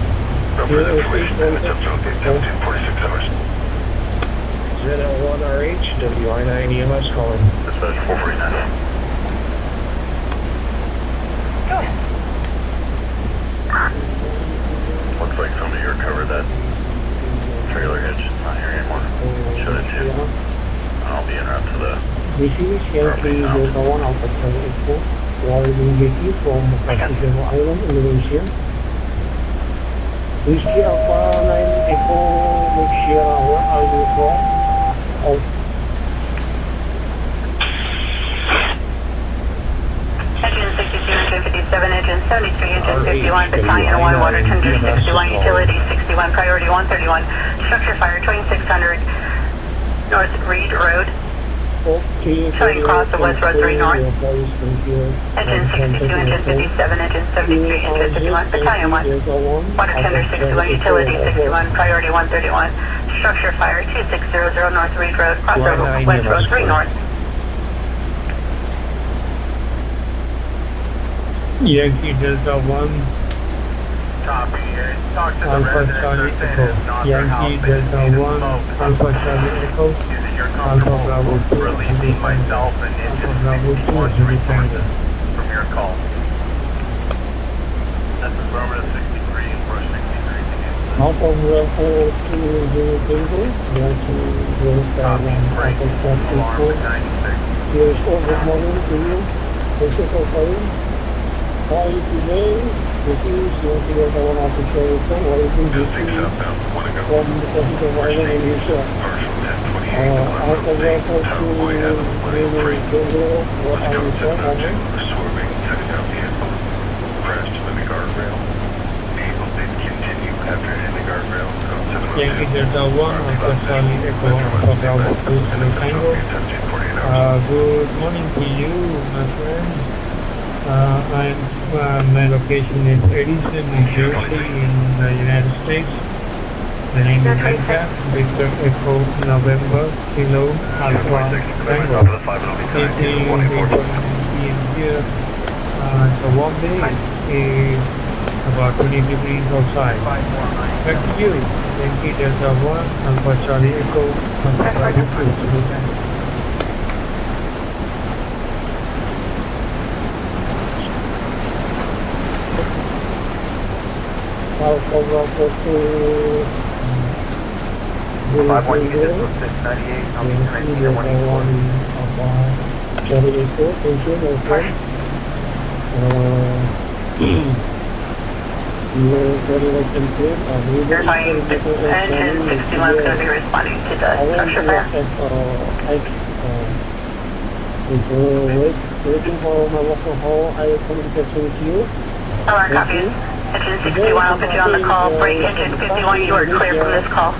No further information and attempt to locate 1746 hours. ZL1RH, WI9 EMS calling. Dispatch 449. Go ahead. Looks like somebody here covered that trailer hitch. It's not here anymore. Should have too. I'll be en route to the This is Yankee Delta 1 Alpha Charlie Echo. Warning Yankee from Pacific Island, Indonesia. Whiskey Alpha 9 Echo, make sure where are you from? Out. Engine 62, engine 57, engine 73, engine 51, battalion 1, water tender 61, utility 61, priority 131, structure fire 2600 North Reed Road. Showing across the West Road 3 North. Engine 62, engine 57, engine 73, engine 51, battalion 1. Water tender 61, utility 61, priority 131, structure fire 2600 North Reed Road, crossover West Road 3 North. Yankee Delta 1, Copy. Talk to the Alpha residents. Charlie They're saying it's Echo. not their house. Yankee They just Delta need to 1, smoke. Alpha Charlie Echo, Is it you're Alpha comfortable Bravo 2, releasing myself and Alpha engine Bravo 2, 61 Zulu resources Tango. from your call? That's affirmative 63 and brush 63 again. Alpha Bravo 2, Zulu Tango, Yankee Delta 1, Alpha Charlie Echo. Here's all good morning to you. Thank you for calling. How are you today? This is Yankee Delta 1 Alpha Charlie Echo. What is this? southbound, want to go. From the Pacific Island, Indonesia. Partial 1028. Alpha Bravo 2, Zulu Tango, what are you from? Over. Swerving, setting out vehicle. Crashed into the guardrail. Vehicle did continue after hitting the guardrail. Yankee Delta 1, Alpha Charlie Echo, Alpha Bravo 2, Zulu Tango. Good morning to you, my friend. My location is Edison, New Jersey, in the United States. The name is Victor Echo November Kilo Alpha Tango. Here, it's a warm day. It's about 20 degrees outside. Back to you. Yankee Delta 1, Alpha Charlie Echo, Alpha Bravo 2. Alpha Bravo 2, 5-1, you can just go 698. I'll be connecting to 184. Charlie Echo, thank you, my friend. Verifying engine 61 is going to be responding to the structure fire. Waiting for my local hall. I will communicate with you. Alright, copies. Engine 61, I'll put you on the call. Break engine 51, you are clear from this call.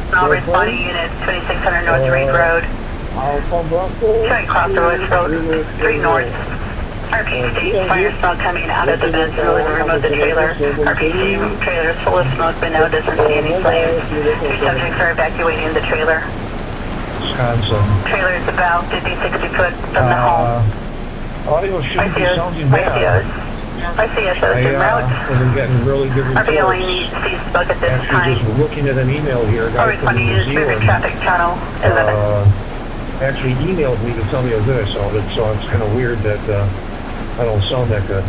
All responding units, 2600 North Reed Road. Showing Crossroads Road, 3 North. RPC, fire smoke coming out of the vents in the living room of the trailer. RPC trailer is full of smoke, but now doesn't see any flames. 2 subjects are evacuating the trailer. Wisconsin. Trailer is about 50, 60 foot from the home. Audio should be sounding bad. I see us as en route. We're getting really good reports. RP only needs to see smoke at this Actually, time. just looking at an email here, a guy from Responding New units, moving Zealand traffic channel 11. actually emailed me to tell me how good I sounded, so it's kind of weird that I don't sound that good.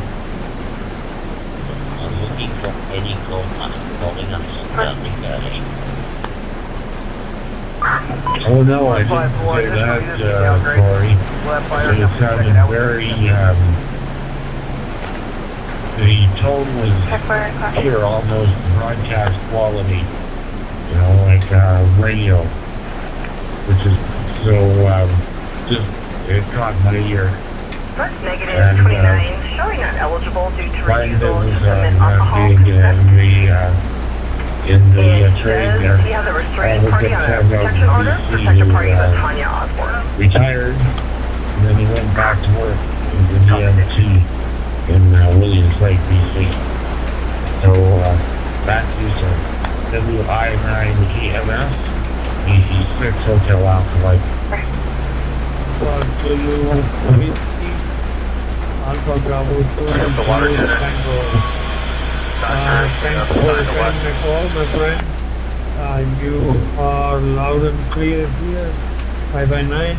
I'm looking for any call calling us regarding. Oh no, I didn't say that, Corey. It sounded very, the tone was here, almost broadcast quality, you know, like radio, which is so, just, it caught my ear. Negative And, 29, showing not eligible due to refusal to submit in alcohol the, consent. trade there. We have the restraining party on a protection order. BC Protected party was Tanya Osborne. retired, and then he went back to work in the DMT in Williams Lake, BC. So that is a WI9 EMS, EC6 Hotel Alpha Lake. Alpha Bravo 2, the water Tango. Thanks for returning the call, my friend. You are loud and clear here, 5x9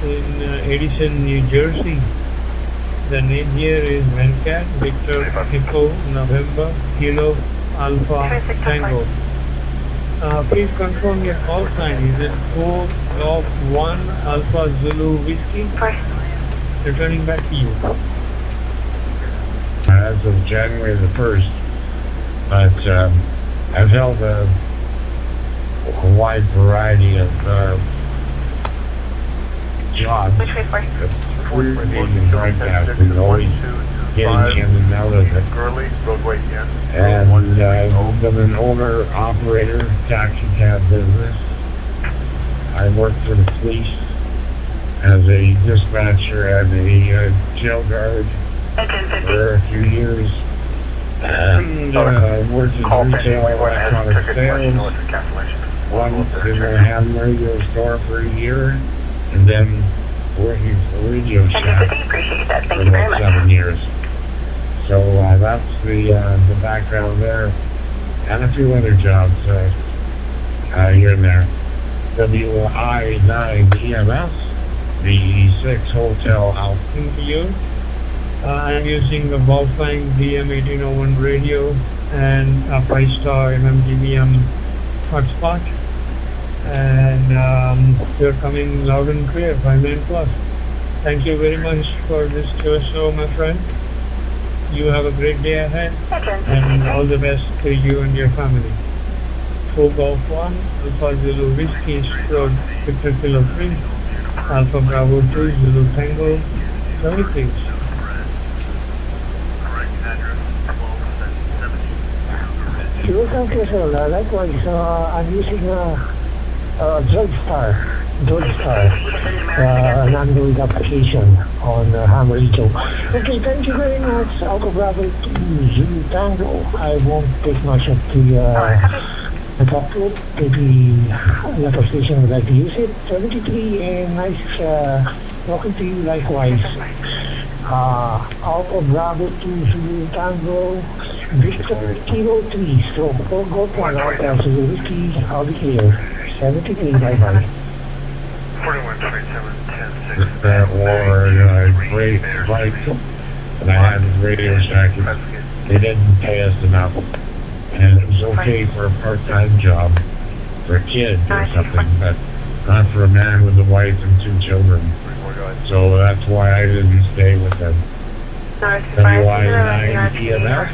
in Edison, New Jersey. The name here is Venkat, Victor, Echo, November, Kilo, Alpha, Tango. Please confirm your call sign. Is it 4 Golf 1 Alpha Zulu Whiskey? Returning back to you. As of January the 1st, but I've held a wide variety of jobs. Which way for? We're being broadcasting, always getting in and out of it. Gurley, roadway in. And I've been an owner, operator, taxi cab business. I worked for the police as a dispatcher and a jail guard for a few years. And worked in retail electronic sales. Once in a ham radio store for a year, and then working for a radio shack Appreciate that. Thank for you very about much. 7 years. So that's the background there, and a few other jobs here and there. WI9 EMS, the 6 Hotel Alpha to you. I'm using the Wolfgang DM1801 radio and a 5-star MMDBM hotspot. And you're coming loud and clear, 5-9+. Thank you very much for this show, my friend. You have a great day ahead, and all the best to you and your family. 4 Golf 1, Alpha Zulu Whiskey, Road, Victor Kilo 3, Alpha Bravo 2, Zulu Tango, 76. Sure, thank you, sir. Likewise, I'm using Drugstore, an Android application on ham radio. Okay, thank you very much. Alpha Bravo 2, Zulu Tango. I won't take much of the talk group. Maybe another station would like to use it. 73, and nice talking to you likewise. Alpha Bravo 2, Zulu Tango, Victor Kilo 3, so 4 Golf 1 Alpha Zulu Whiskey, I'll be here. 73, bye-bye. 412710 That war, great fight, and I had this radio shack. They didn't pay us enough, and it was okay for a part-time job. for a kid or something, but not for a man with a wife and 2 children. So that's why I didn't stay with them. WI9 EMS,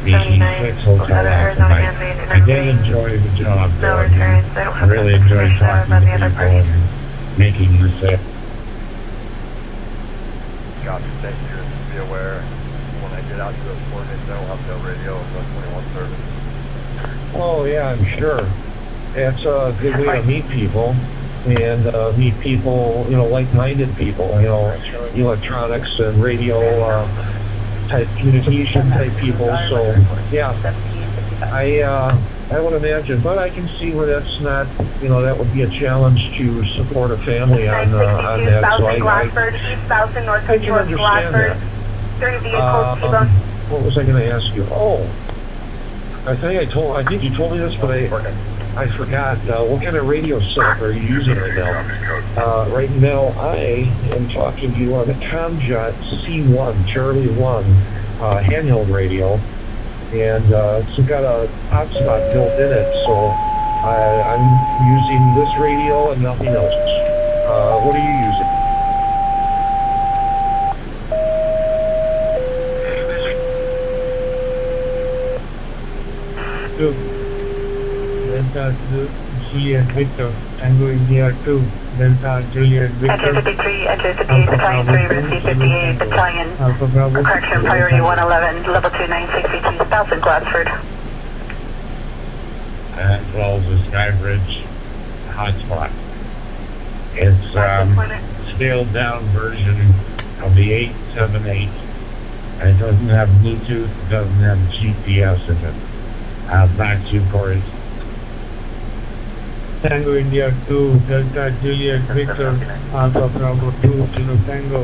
BC6 Hotel Alpha Mike. I did enjoy the job, though. I really enjoyed talking to people and making the sale. Copy, thank you. Be aware, when I get out to those coordinates, I will have no radio of 121 service. Oh yeah, I'm sure. It's a good way to meet people and meet people, you know, like-minded people, you know, electronics and radio type communication type people. So yeah, I would imagine, but I can see where that's not, you know, that would be a challenge to support a family on that. So I can understand that. What was I going to ask you? Oh, I think you told me this, but I forgot. What kind of radio setup are you using right now? Right now, I am talking to you on a ComJot C1, Charlie 1 handheld radio, and it's got a hotspot built in it, so I'm using this radio and nothing else. What are you using? Delta Juliet Victor, Tango India 2, Delta Juliet Victor. Enter 53, enter 58, Battalion 3, Receive 58, Battalion, correction, priority 111, level 2962, south in Glassford. As well as the Skybridge hotspot. It's scaled down version of the 878, and it doesn't have Bluetooth, it doesn't have GPS in it. Back to you, Corey. Tango India 2, Delta Juliet Victor, Alpha Bravo 2, Kilo Tango.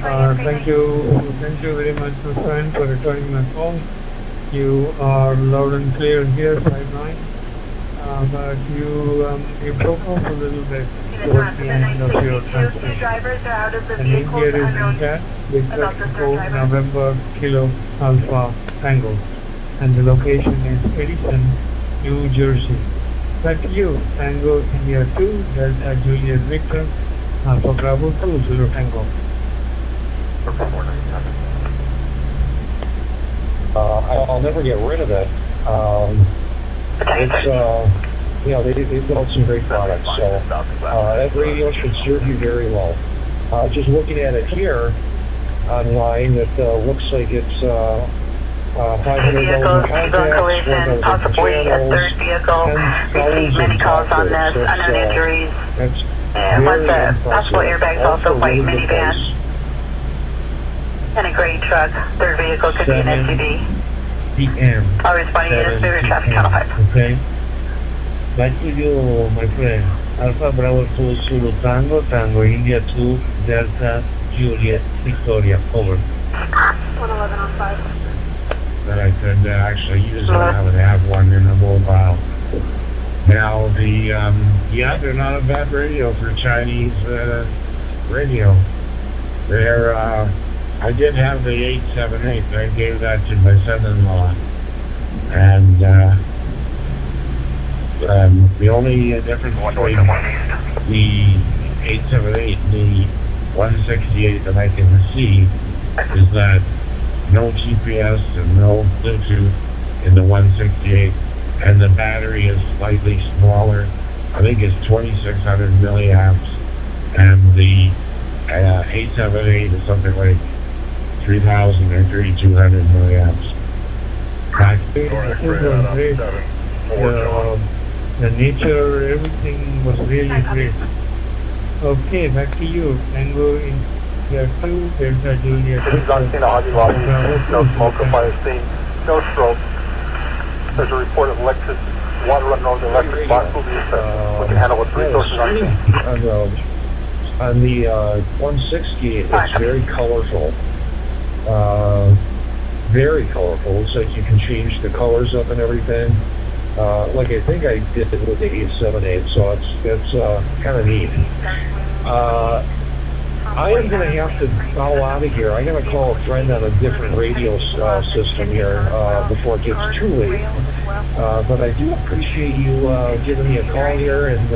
Thank you very much, my friend, for returning my call. You are loud and clear here, 59. But you broke off a little bit towards the end of your transmission. And here is intact, Victor Echo November Kilo Alpha Tango. And the location is Edison, New Jersey. Back to you, Tango India 2, Delta Juliet Victor, Alpha Bravo 2, Zulu Tango. I'll never get rid of it. It's, you know, they built some great products, so that radio should serve you very well. Just looking at it here online, it looks like it's 500 collision, possibly a third vehicle. Received many calls on this, unknown injuries. And once the possible airbags, also white minivan. And a gray truck. Third vehicle could be an SUV. I'll respond to you to traffic channel 5. Okay. Back to you, my friend. Alpha Bravo 2, Zulu Tango, Tango India 2, Delta Juliet Victoria. Over. 111 on 5. That I could actually use it. I would have one in a mobile. Now yeah, they're not a bad radio for Chinese radio. They're I did have the 878. I gave that to my son-in-law, and the only difference between the 878 and the 168 that I can see is that no GPS and no Bluetooth in the 168, and the battery is slightly smaller. I think it's 2600 milliamps, and the 878 is something like 3000 or 3200 milliamps. The nature, everything was really great. Okay, back to you. Tango in there 2, Delta Juliet. He's on scene, Hobby Lobby. No smoke or fire scene. No stroke. There's a report of water running over the electric box. We can handle with resources on scene. On the 160, it's very colorful. Very colorful. Looks like you can change the colors up and everything. Like I think I did with the 878, so it's kind of neat. I am going to have to bow out of here. I'm going to call a friend on a different radio system here before it gets too late. But I do appreciate you giving me a call here and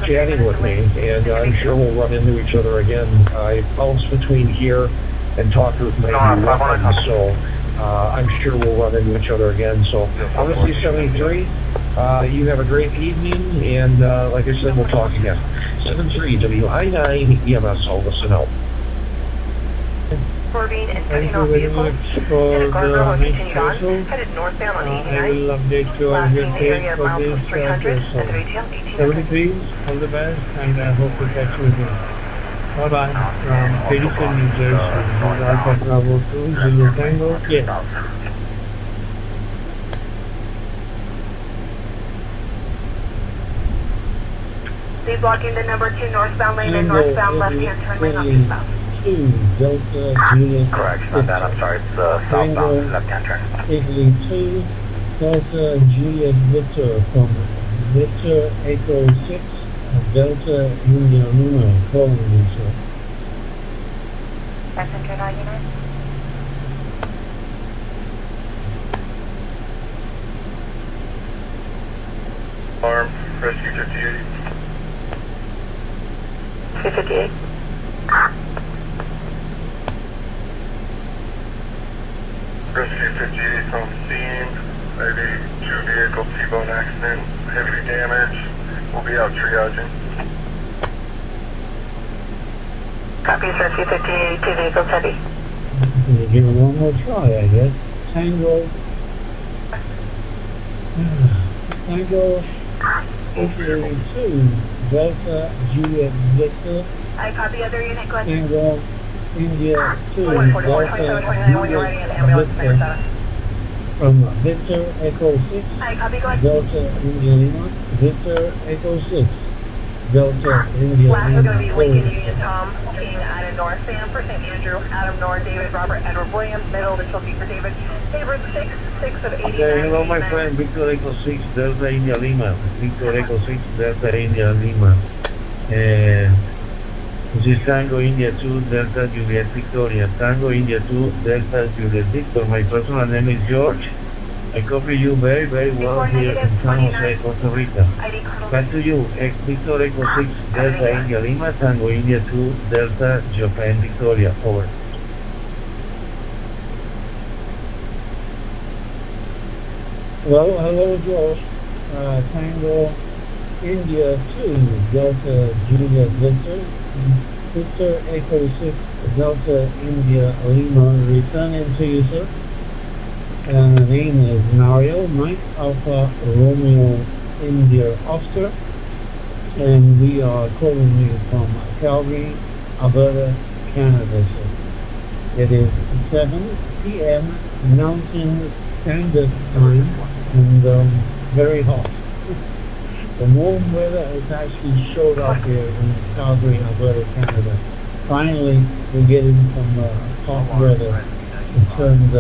chatting with me, and I'm sure we'll run into each other again. I bounce between here and talk with maybe one, so I'm sure we'll run into each other again. So, honestly, 73, you have a great evening, and like I said, we'll talk again. 73 WI9 EMS, I'll listen out. Swerving and Thank cutting you off very vehicles. much for And a guardrail the will next continue on, vessel. headed northbound on I 89. will update you on Last your seen the date area of for miles this plus 300 vessel. at the ATM 1800. 73, all the best, and I hope to catch you again. Bye-bye from Pelican, New Jersey. Alpha Bravo 2, Zulu Tango, yes. Be blocking the number 2 northbound lane and northbound left-hand turn lane on eastbound. 2, Delta Juliet. Correct, not that, I'm sorry, it's southbound, left-hand turn. Italy 2, Delta Juliet Victor from Victor Echo 6, Delta India Luna, calling you, sir. Passenger 99. Arm, rescue 58. 258. Rescue 58 on scene. I have a 2-vehicle T-bone accident, heavy damage. We'll be out triaging. Copies Rescue 58, 2 vehicles heavy. We'll give it one more try, I guess. Tango. Tango 882, Delta Juliet Victor. I copy other unit, go ahead. Tango India 2, 144, Delta 2729, when you're ready, and ambulance number Victor. 7. From Victor Echo 6, I copy, go ahead. Delta India Lima, Victor Echo 6, Delta India Last we're going to be Lima. Lincoln Union Tom, King, Adam North, Sam for St. Andrew, Adam North, David, Robert, Edward Williams, middle, the Chelsea for David, David 6, 6 of 89. Okay, hello my friend, Victor Echo 6, Delta India Lima. Victor Echo 6, Delta India Lima. This is Tango India 2, Delta Juliet Victoria. Tango India 2, Delta Juliet Victor. My personal name is George. I copy you very, very well here in San Jose, Costa Rica. Back to you, Victor Echo 6, Delta India Lima, Tango India 2, Delta Japan Victoria. Over. Well, hello George. Tango India 2, Delta Juliet Victor. Victor Echo 6, Delta India Lima, returning to you, sir. The name is Mario, Mike Alpha Romeo India Oscar, and we are calling you from Calgary, Alberta, Canada, sir. It is 7 p.m. Mountain Standard Time, and very hot. The warm weather has actually showed up here in Calgary, Alberta, Canada. Finally, we're getting some hot weather. It turned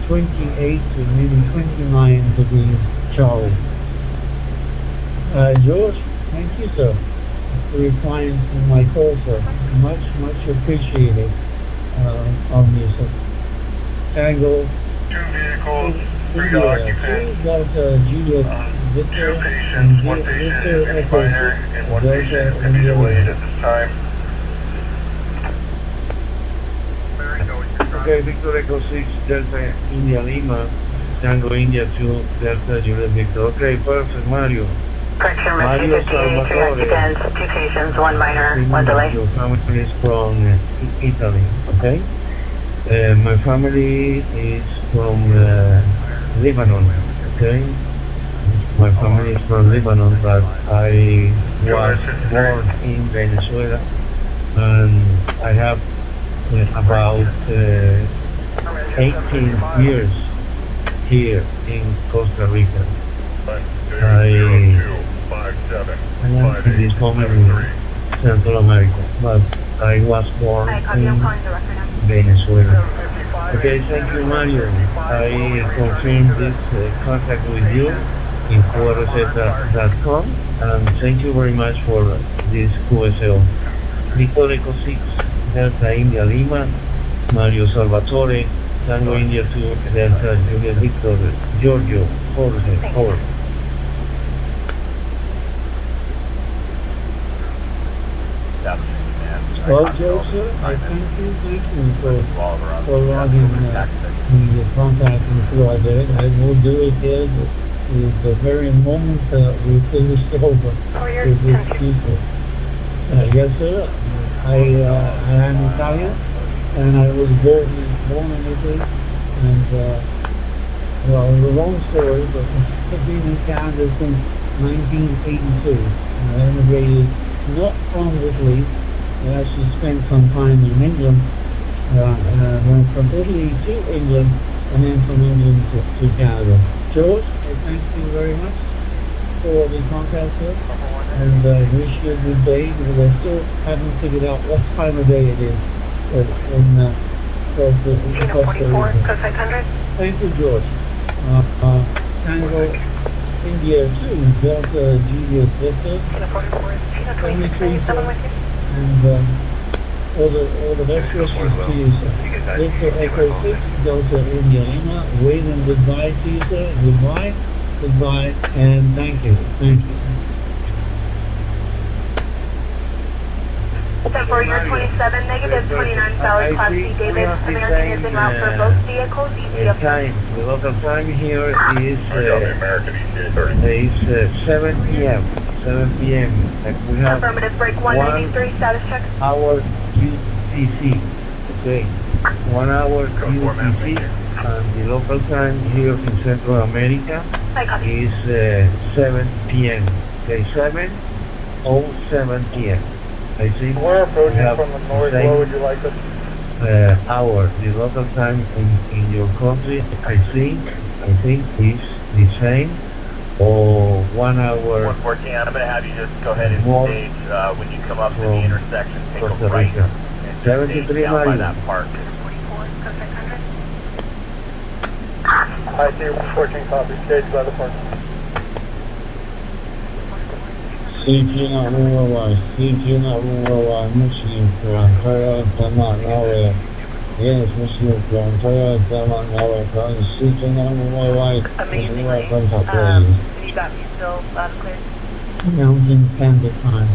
28 to maybe 29 degrees Charlie. George, thank you, sir, for replying to my call, sir. Much, much appreciated on you, sir. Tango 2 vehicles, 3 India, occupants, 2 Delta Juliet Victor, 2 and patients, 1 patient Victor is Echo minor, 6, and 1 Delta patient can be India delayed Lima. at this time. Okay, Victor Echo 6, Delta India Lima, Tango India 2, Delta Juliet Victor. Okay, perfect, Mario. Correction, Mario Rescue 58, 3 Salvatore. occupants, 2 patients, 1 minor, 1 delay. Your family is from Italy, okay? My family is from Lebanon, okay? My family is from Lebanon, but I was born in Venezuela, and I have about 18 years here in Costa Rica. I am in this moment in Central America, but I was born in Venezuela. Okay, thank you, Mario. I confirm this contact with you in QRZ.com, and thank you very much for this QSL. Victor Echo 6, Delta India Lima, Mario Salvatore, Tango India 2, Delta Juliet Victor, Giorgio, Over. Well, Joseph, I thank you for logging the contact info. I will do it there the very moment we finish over with these people. Yes, sir. I am Italian, and I was born in Italy, and well, it's a long story, but I've been in Canada since 1982. I immigrated not from Italy. I actually spent some time in England, went from Italy to England, and then from England to Canada. George, I thank you very much for the contact here, and I wish you a good day, because I still haven't figured out what time of day it is in Costa Rica. Thank you, George. Tango India 2, Delta Julius Victor, 23, and all the best wishes to you, sir. Victor Echo 6, Delta India Lima, waving goodbye to you, sir. Goodbye, and thank you. For your 27, negative 29 solid Class C, David. American is en route for both vehicles. The local time here is 7 p.m. 7 p.m. We have affirmative, break 193, status check. Hour UTC. Okay, 1 hour UTC, and the local time here in Central America is 7 p.m. Okay, 7:07 p.m. I see. We're approaching from the north. Where would you like us? Hour, the local time in your country, I think is the same, or 1 hour. 114, I'm going to have you just go ahead and stage when you come up to the intersection, take a Costa right, Rica. and 73 down by miles. that park. I see 14 copy, staged by the park. CHINO Muslim from Korea, Taiwan, Norway. Yes, Muslim from Korea, Taiwan, Norway. CHINO You got me still loud and clear? Mountain Standard Time.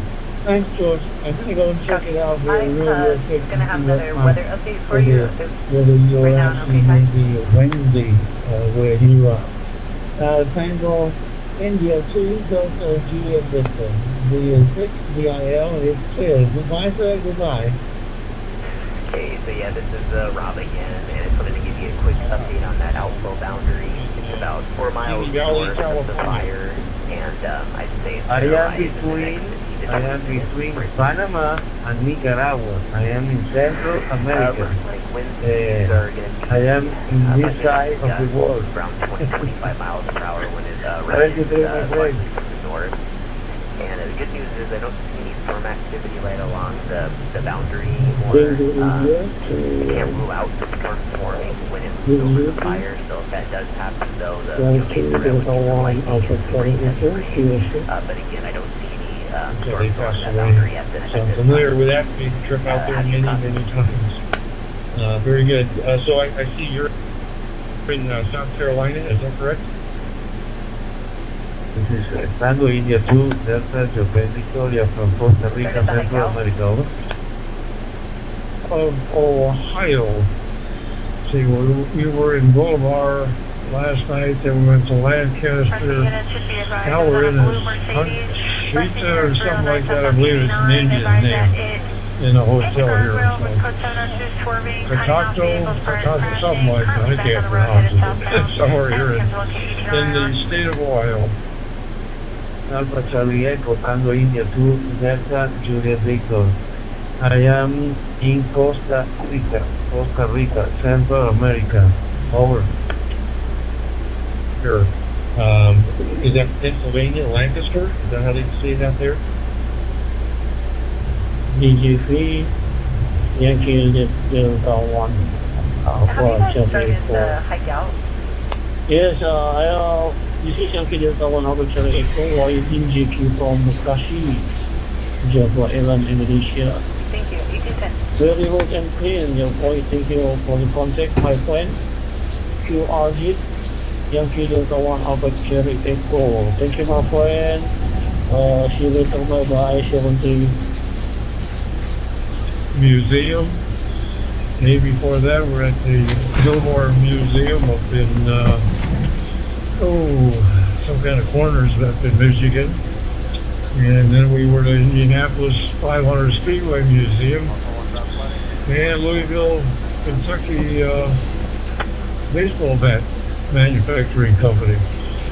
Thanks, George. I'm going to go and check it out real quick. I'm going to have another weather update for you. Whether you're right now, actually okay, maybe Wednesday where you are. Tango India 2, Delta Juliet Victor. The 6 DIL is clear. Goodbye, sir. Goodbye. Okay, so yeah, this is Rob again, and I just wanted to give you a quick update on that outflow boundary. It's about 4 miles north of the fire, and I'd say it's I am between Panama and Nicaragua. I am in Central America. I am in this side of the world. Around 20-25 miles per hour when it rises to the north. And the good news is I don't see any storm activity right along the boundary anymore. I can't rule out the storm forming when it's over the fire. So if that does happen, though, the but again, I don't see any storm along that boundary at this. So I'm familiar with that. We trip out there many times. Very good. So I see you're in South Carolina. Is that correct? This is Tango India 2, Delta Japan Victoria from Costa Rica, Central America. Of Ohio. See, we were in Bolivar last night, then we went to Lancaster. Now we're in Huntsville or something like that. I believe it's an Indian name in a hotel here. Pocahontas, something like that. I can't pronounce it. It's somewhere here in the state of Ohio. Alpha Charlie Echo, Tango India 2, Delta Juliet Victor. I am in Costa Rica, Central America. Over. Here. Is that Pennsylvania, Lancaster? Is that how they say that there? DG3, Yankee Delta 1. Have you guys started to hike out? Yes, this is Yankee Delta 1 Alpha Charlie Echo, Washington GQ from Kashi, Java Airline, Indonesia. Thank you. 1810. Very hot and clean, thank you for the contact, my friend. QR hit Yankee Delta 1 Alpha Cherry Echo. Thank you, my friend. See you later. Bye-bye. 17. Museum. Day before that, we're at the Gilmore Museum up in, some kind of corners up in Michigan. And then we were to Indianapolis 500 Speedway Museum. And Louisville, Kentucky baseball bat manufacturing company.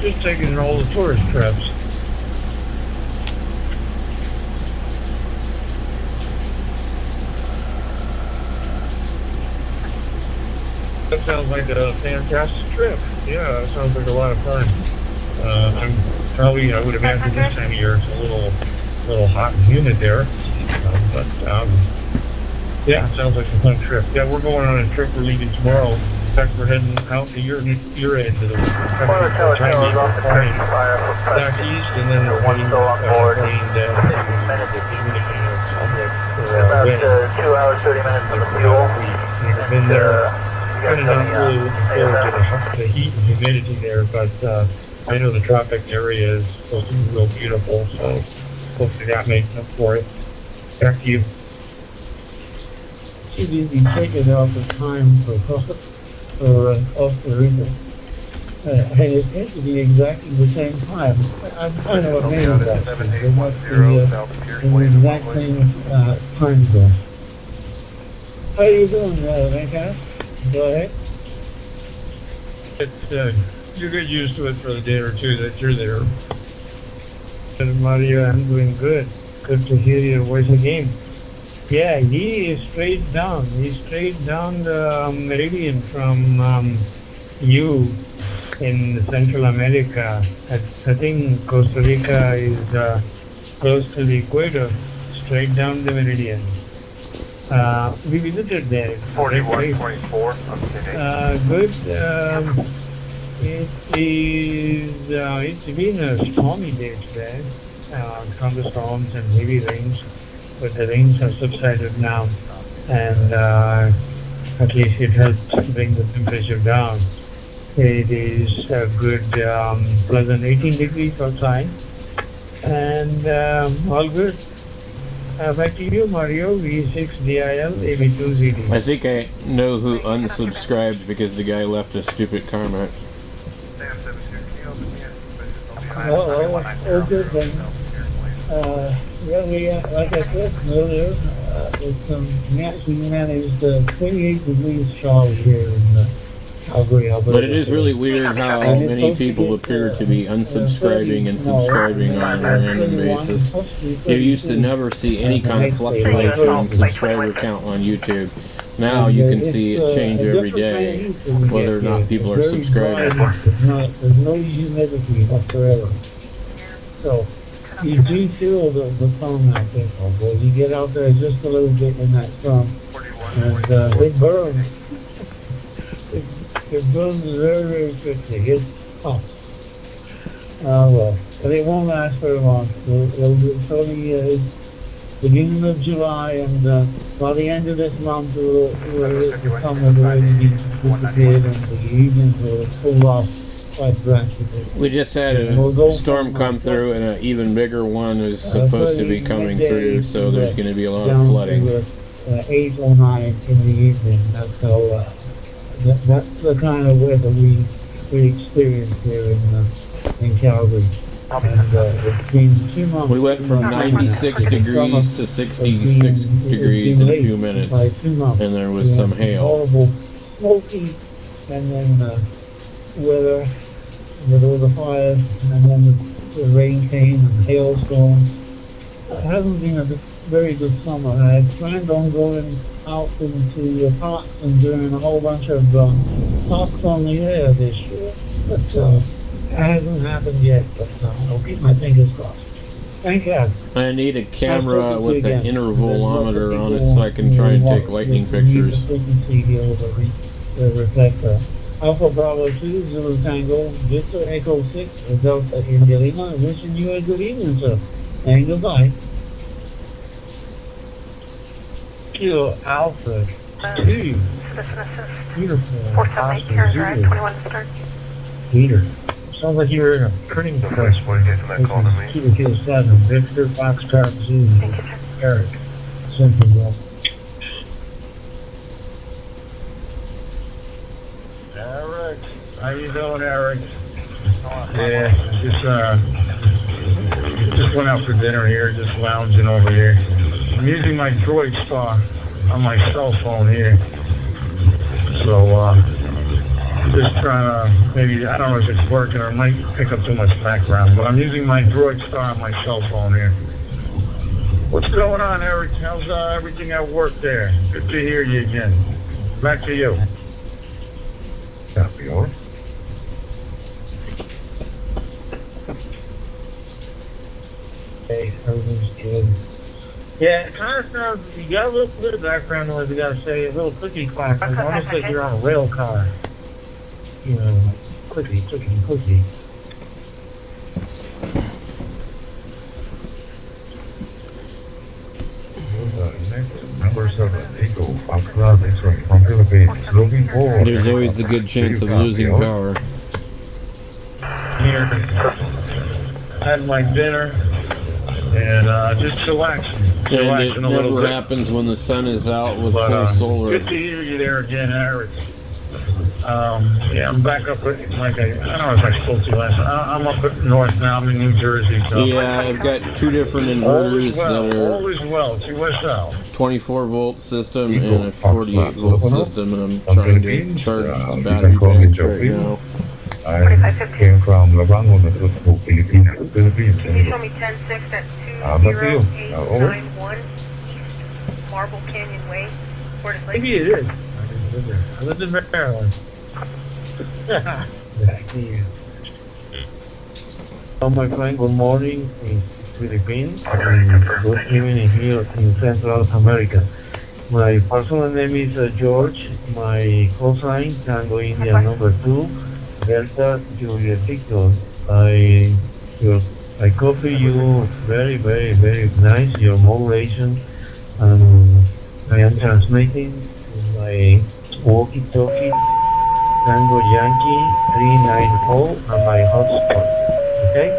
Just taking in all the tourist traps. That sounds like a fantastic trip. Yeah, that sounds like a lot of fun. I would imagine this time of year it's a little hot and humid there. Yeah, it sounds like a fun trip. Yeah, we're going on a trip. We're leaving tomorrow. In fact, we're heading out to your end of the back east, and then we're heading down About 2 hours, 30 minutes on the fuel. We've been there. Kind of not really looking forward to the heat and humidity there, but I know the tropic area is supposed to be real beautiful, so hopefully that makes up for it. Back to you. She didn't take it off the time for off the river. And it had to be exactly the same time. I'm kind of amazed at that. They want the exact same time zone. How are you doing, Venkat? Go ahead. You get used to it for the day or two that you're there. Mario, I'm doing good. Good to hear your voice again. Yeah, he is straight down. He's straight down the meridian from you in Central America. I think Costa Rica is close to the equator, straight down the meridian. We visited there. 4124. Good. It's been a stormy day today. Thunderstorms and heavy rains, but the rains have subsided now, and at least it helps bring the temperature down. It is a good, pleasant 18 degrees outside, and all good. Back to you, Mario. V6DIL AB2ZD. I think I know who unsubscribed because the guy left a stupid comment. Okay then. Like I said earlier, we managed 28 degrees Charlotte here in Calgary, Alberta. But it is really weird how many people appear to be unsubscribing and subscribing on a random basis. You used to never see any kind of fluctuation in subscriber count on YouTube. Now you can see it change every day, whether or not people are subscribing. There's no humidity whatsoever. So you do feel the sun out there, boy. You get out there just a little bit in that sun, and it burns. It burns very, very quickly. It's hot. Well, but it won't last very long. It's only beginning of July, and by the end of this month, the sun will already be disappeared, and the evenings will cool off quite drastically. We just had a storm come through, and an even bigger one is supposed to be coming through, so there's going to be a lot of flooding. 8 or 9 in the evening. That's how. That's the kind of weather we experience here in Calgary. And it's been 2 months. We went from 96 degrees to 66 degrees in a few minutes, and there was some hail. Horrible smoky, and then weather with all the fires, and then the rain came and hailstorms. It hasn't been a very good summer. I planned on going out into the parks and doing a whole bunch of talks on the air this year, but it hasn't happened yet. But I'll keep my fingers crossed. Thank you. I need a camera with an intervalometer on it so I can try and take lightning pictures. The reflector. Alpha Bravo 2, Zulu Tango, Victor Echo 6, Delta India Lima. Wishing you a good evening, sir. And goodbye. Kilo Alpha 2. Beautiful. 478, turn right, 21 start. Peter. Sounds like you're in a printing press. Kilo 7, Victor, Foxtrot, Zulu, Eric, Centerville. Eric, how you doing, Eric? Yeah, just went out for dinner here, just lounging over here. I'm using my Droid Star on my cell phone here. So, just trying to, maybe, I don't know if it's working or it might pick up too much background, but I'm using my Droid Star on my cell phone here. What's going on, Eric? How's everything at work there? Good to hear you again. Back to you. Copy, over. Hey, everything's good. Yeah, it kind of sounds, you got a little bit of background noise, you gotta say, a little clicky clack. It's almost like you're on a rail car. You know, clicky, clicky, clicky. Number 7, Eagle, Foxtrot, X-ray from Philippines, looking forward. There's always a good chance of losing power. Here, had my dinner, and just chillaxing And it a little never bit. happens when the sun is out with But, full solar. good to hear you there again, Eric. Yeah, I'm back up at, like I don't know if I spoke to you last time. I'm up at north now. I'm in New Jersey. So. Yeah, I've got 2 different All inverters is well. that are All is well. See what's out. 24 volt system and a 48 volt system, and I'm trying to charge the battery bank right now. I came from Labango, Philippines. Can you show me 10-6 at 20891 East Marble Canyon Way, Fortis Lake? Maybe it is. I lived in Maryland. Oh, my friend, good morning in Philippines and good evening here in Central America. My personal name is George. My call sign Tango India number 2, Delta Juliet Victor. I copy you very, very, very nice, your modulation, and I am transmitting my walkie-talkie Tango Yankee 394 and my hotspot. Okay?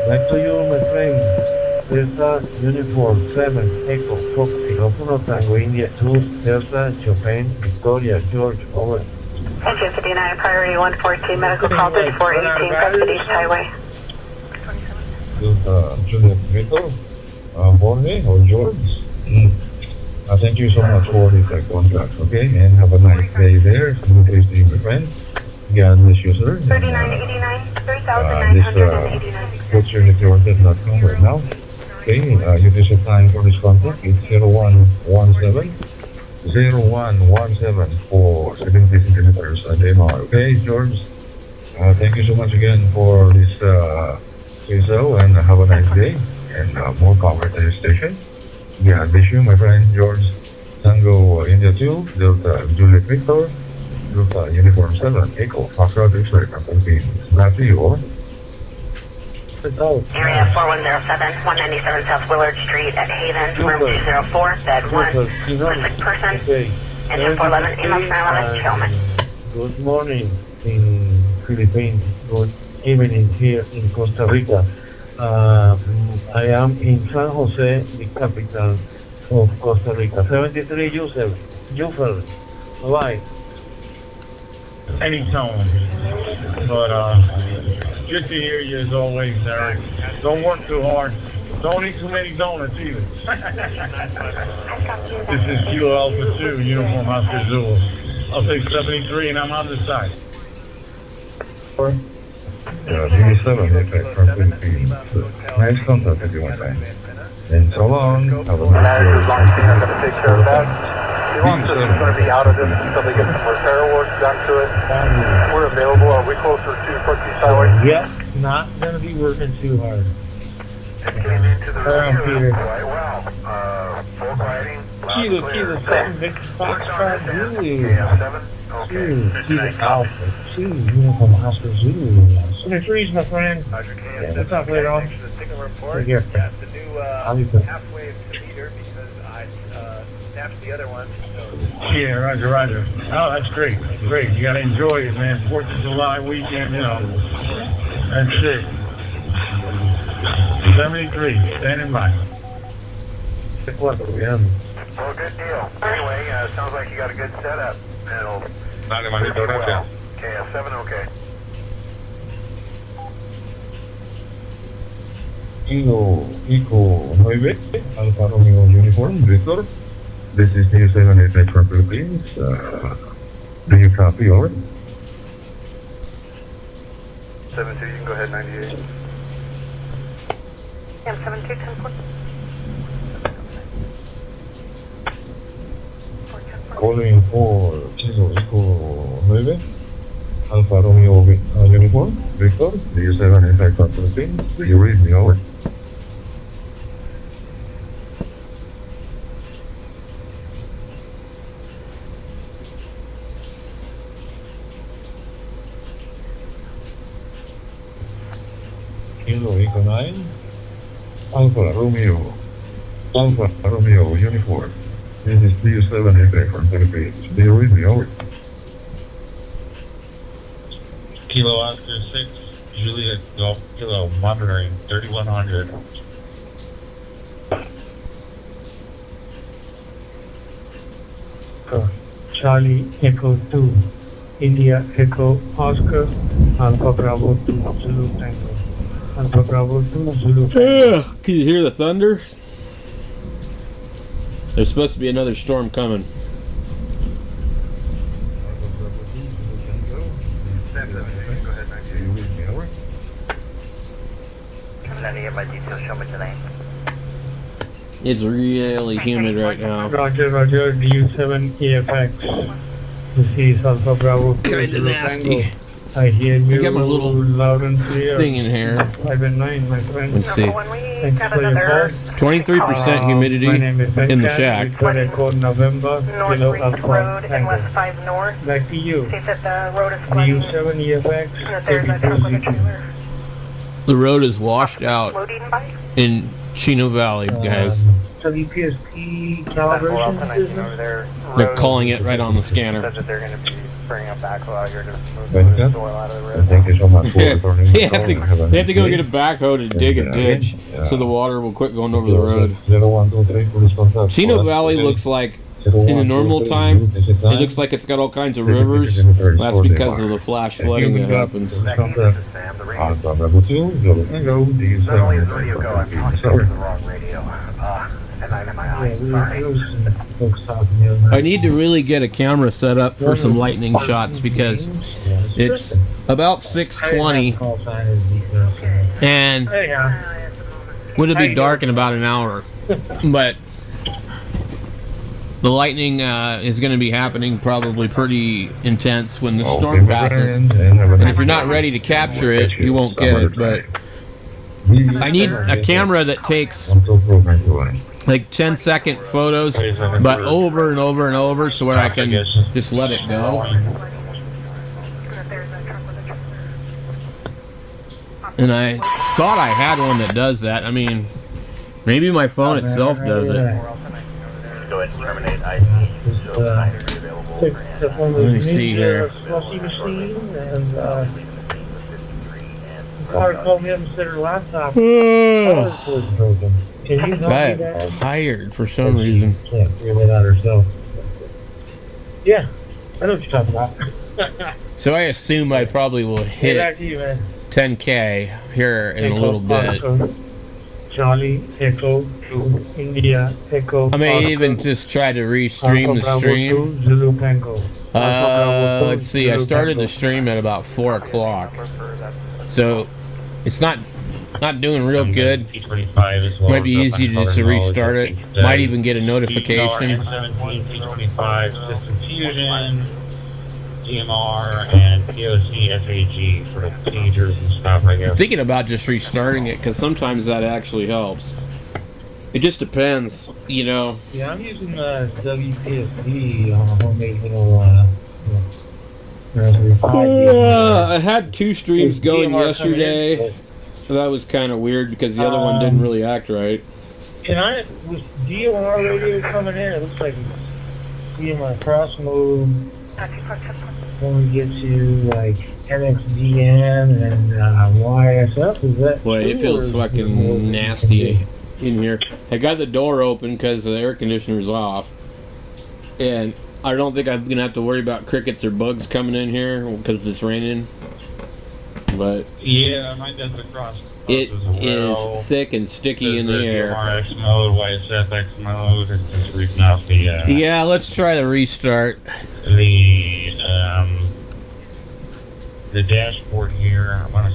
Back to you, my friend. Delta Uniform 7 Echo Foxy Opuno Tango India 2 Delta Chopin Victoria George over. Thank you, 59, priority 114, medical call 3418, Prescott East Highway. Juliet Victor, morning or George. Thank you so much for this contract, okay? And have a nice day there. Smooth to you, my friend. God bless you, sir. 3989, 3989. What's your network.com right now? Okay, you just applying for this contract. It's 0117 for 70 centimeters DMR. Okay, George. Thank you so much again for this so and have a nice day and more power to your station. Yeah, bless you, my friend George. Tango India 2, Delta Juliet Victor, Delta Uniform 7, Echo, Foxtrot X-ray from Philippines. Back to you, over. Area 4107, 197 South Willard Street at Haven, room 204, bed 1, for 6 person, engine 411, email 911, Chillman. Good morning in Philippines. Good evening here in Costa Rica. I am in San Jose, the capital of Costa Rica. 73 Yusef, Jufel, bye. Any tone. But good to hear you as always, Eric. Don't work too hard. Don't eat too many donuts either. This is Kilo Alpha 2, Uniform Oscar Zulu. I'll take 73 and I'm on the side. DD7 effect from Philippines. Nice contact with you, my friend. And so long. Have a nice day. As long as you're going to take care of that. The long system's going to be out of this until they get some repair work done to it. We're available. Are we closer to Prescott Highway? Yep, not going to be working too hard. Peter. Kilo 7, Victor Foxtrot Zulu. Kilo Alpha 2, Uniform Oscar Zulu. 73's my friend. Yeah, that's not later on. report. Take care. Yeah, the new I'll be good. halfway to meter because I snapped the other one. So Yeah, Roger, Roger. Oh, that's great. Great. You gotta enjoy it, man. 4th of July weekend, you know. That's it. 73, standing by. Well, good deal. Anyway, sounds like you got a good setup. It'll serve you well. KF7, okay. Kilo Eco 9, Alfa Romeo Uniform, Victor. This is the 788 from Philippines. Do you copy over? 72, you can go ahead, 98. Yeah, 7210. Calling for Kilo Eco 9, Alfa Romeo Uniform, Victor. Do you 788 from Philippines? Do you read me over? Kilo Eco 9, Alfa Romeo Uniform. This is DU788 from Philippines. Do you read me over? Kilo Oscar 6, Juliet Golf Kilo, monitoring 3100. Charlie Echo 2, India Echo Oscar, Alpha Bravo 2, Zulu Tango. Alpha Bravo 2, Zulu Tango. Can you hear the thunder? There's supposed to be another storm coming. Can any of my details show me tonight? It's really humid right now. Roger, Roger, DU7 EFX. This is Alpha Bravo 2, Kinda Zulu nasty. Tango. I hear you I got my little loud and clear. thing in here. 5 and 9, my friend. Let's see. When we Thanks got for your another call. 23% humidity My name is in the Venkat. shack. Recorded code November, North Kilo Reach Alpha Road and Tango. West 5 North. Back to you. State that the road is flooding DU7 EFX, and that there's a truck with a 32 trailer The road is washed out loading by. in Chino Valley, guys. WPSP That's calibration over system. there. They're calling it right on the scanner. Said that they're going to be bringing a backhoe out here to move Thank the you. soil out of the road. Thank you so much for returning the They call. have to, Have a they have to go nice get a day. backhoe to dig a ditch so the water will quit going over the road. 0123 police contact. Chino Valley looks like, in the normal time, it looks like it's got all kinds of rivers. That's because of the flash flooding that happens. Alpha Bravo 2, Zulu Tango, Not only is the radio go, I'm talking to Sorry. the wrong radio. And I'm in my eyes, sorry. I need to really get a camera set up for some lightning shots because it's about 6:20 and it'll be dark in about an hour. But the lightning is going to be happening probably pretty intense when the storm passes. And if you're not ready to capture it, you won't get it. But I need a camera that takes like 10-second photos, but over and over and over, so where I can just let it go. And I thought I had one that does that. I mean, maybe my phone itself does it. Go ahead and terminate IP. So tonight is available for handout. Let me see here. Flushing machine and car told me to set her laptop. Was broken. Can you help me I'm there? tired for some reason. Can't figure that out herself. Yeah, I know what you're talking about. So I assume I probably will Hey, back hit to you, man. 10K here in a little bit. Charlie Echo 2 India Echo. I may even just try to restream the stream. Zulu Tango. Let's see, I started the stream at about 4 o'clock. So it's not doing real good. Might be easy to just restart it. Might even get a notification. N17, P25, System Fusion, DMR, and POC SAG for the pagers and stuff, I I'm guess. thinking about just restarting it because sometimes that actually helps. It just depends, you know. Yeah, I'm using WPSP homemade little Raspberry Pi. I had 2 streams going DMR yesterday. So that was kind of weird because the other one didn't really act right. And I was DMR radio coming in. It looks like DMR cross mode. When we get to like NXDN and YSF, is that? Boy, it feels fucking nasty in here. I got the door open because the air conditioner's off, and I don't think I'm gonna have to worry about crickets or bugs coming in here because it's raining. But yeah, mine does across. It is thick and sticky in the air. DMRX mode, YSFX mode, and just reading off the. Yeah, let's try the restart. The dashboard here. I want to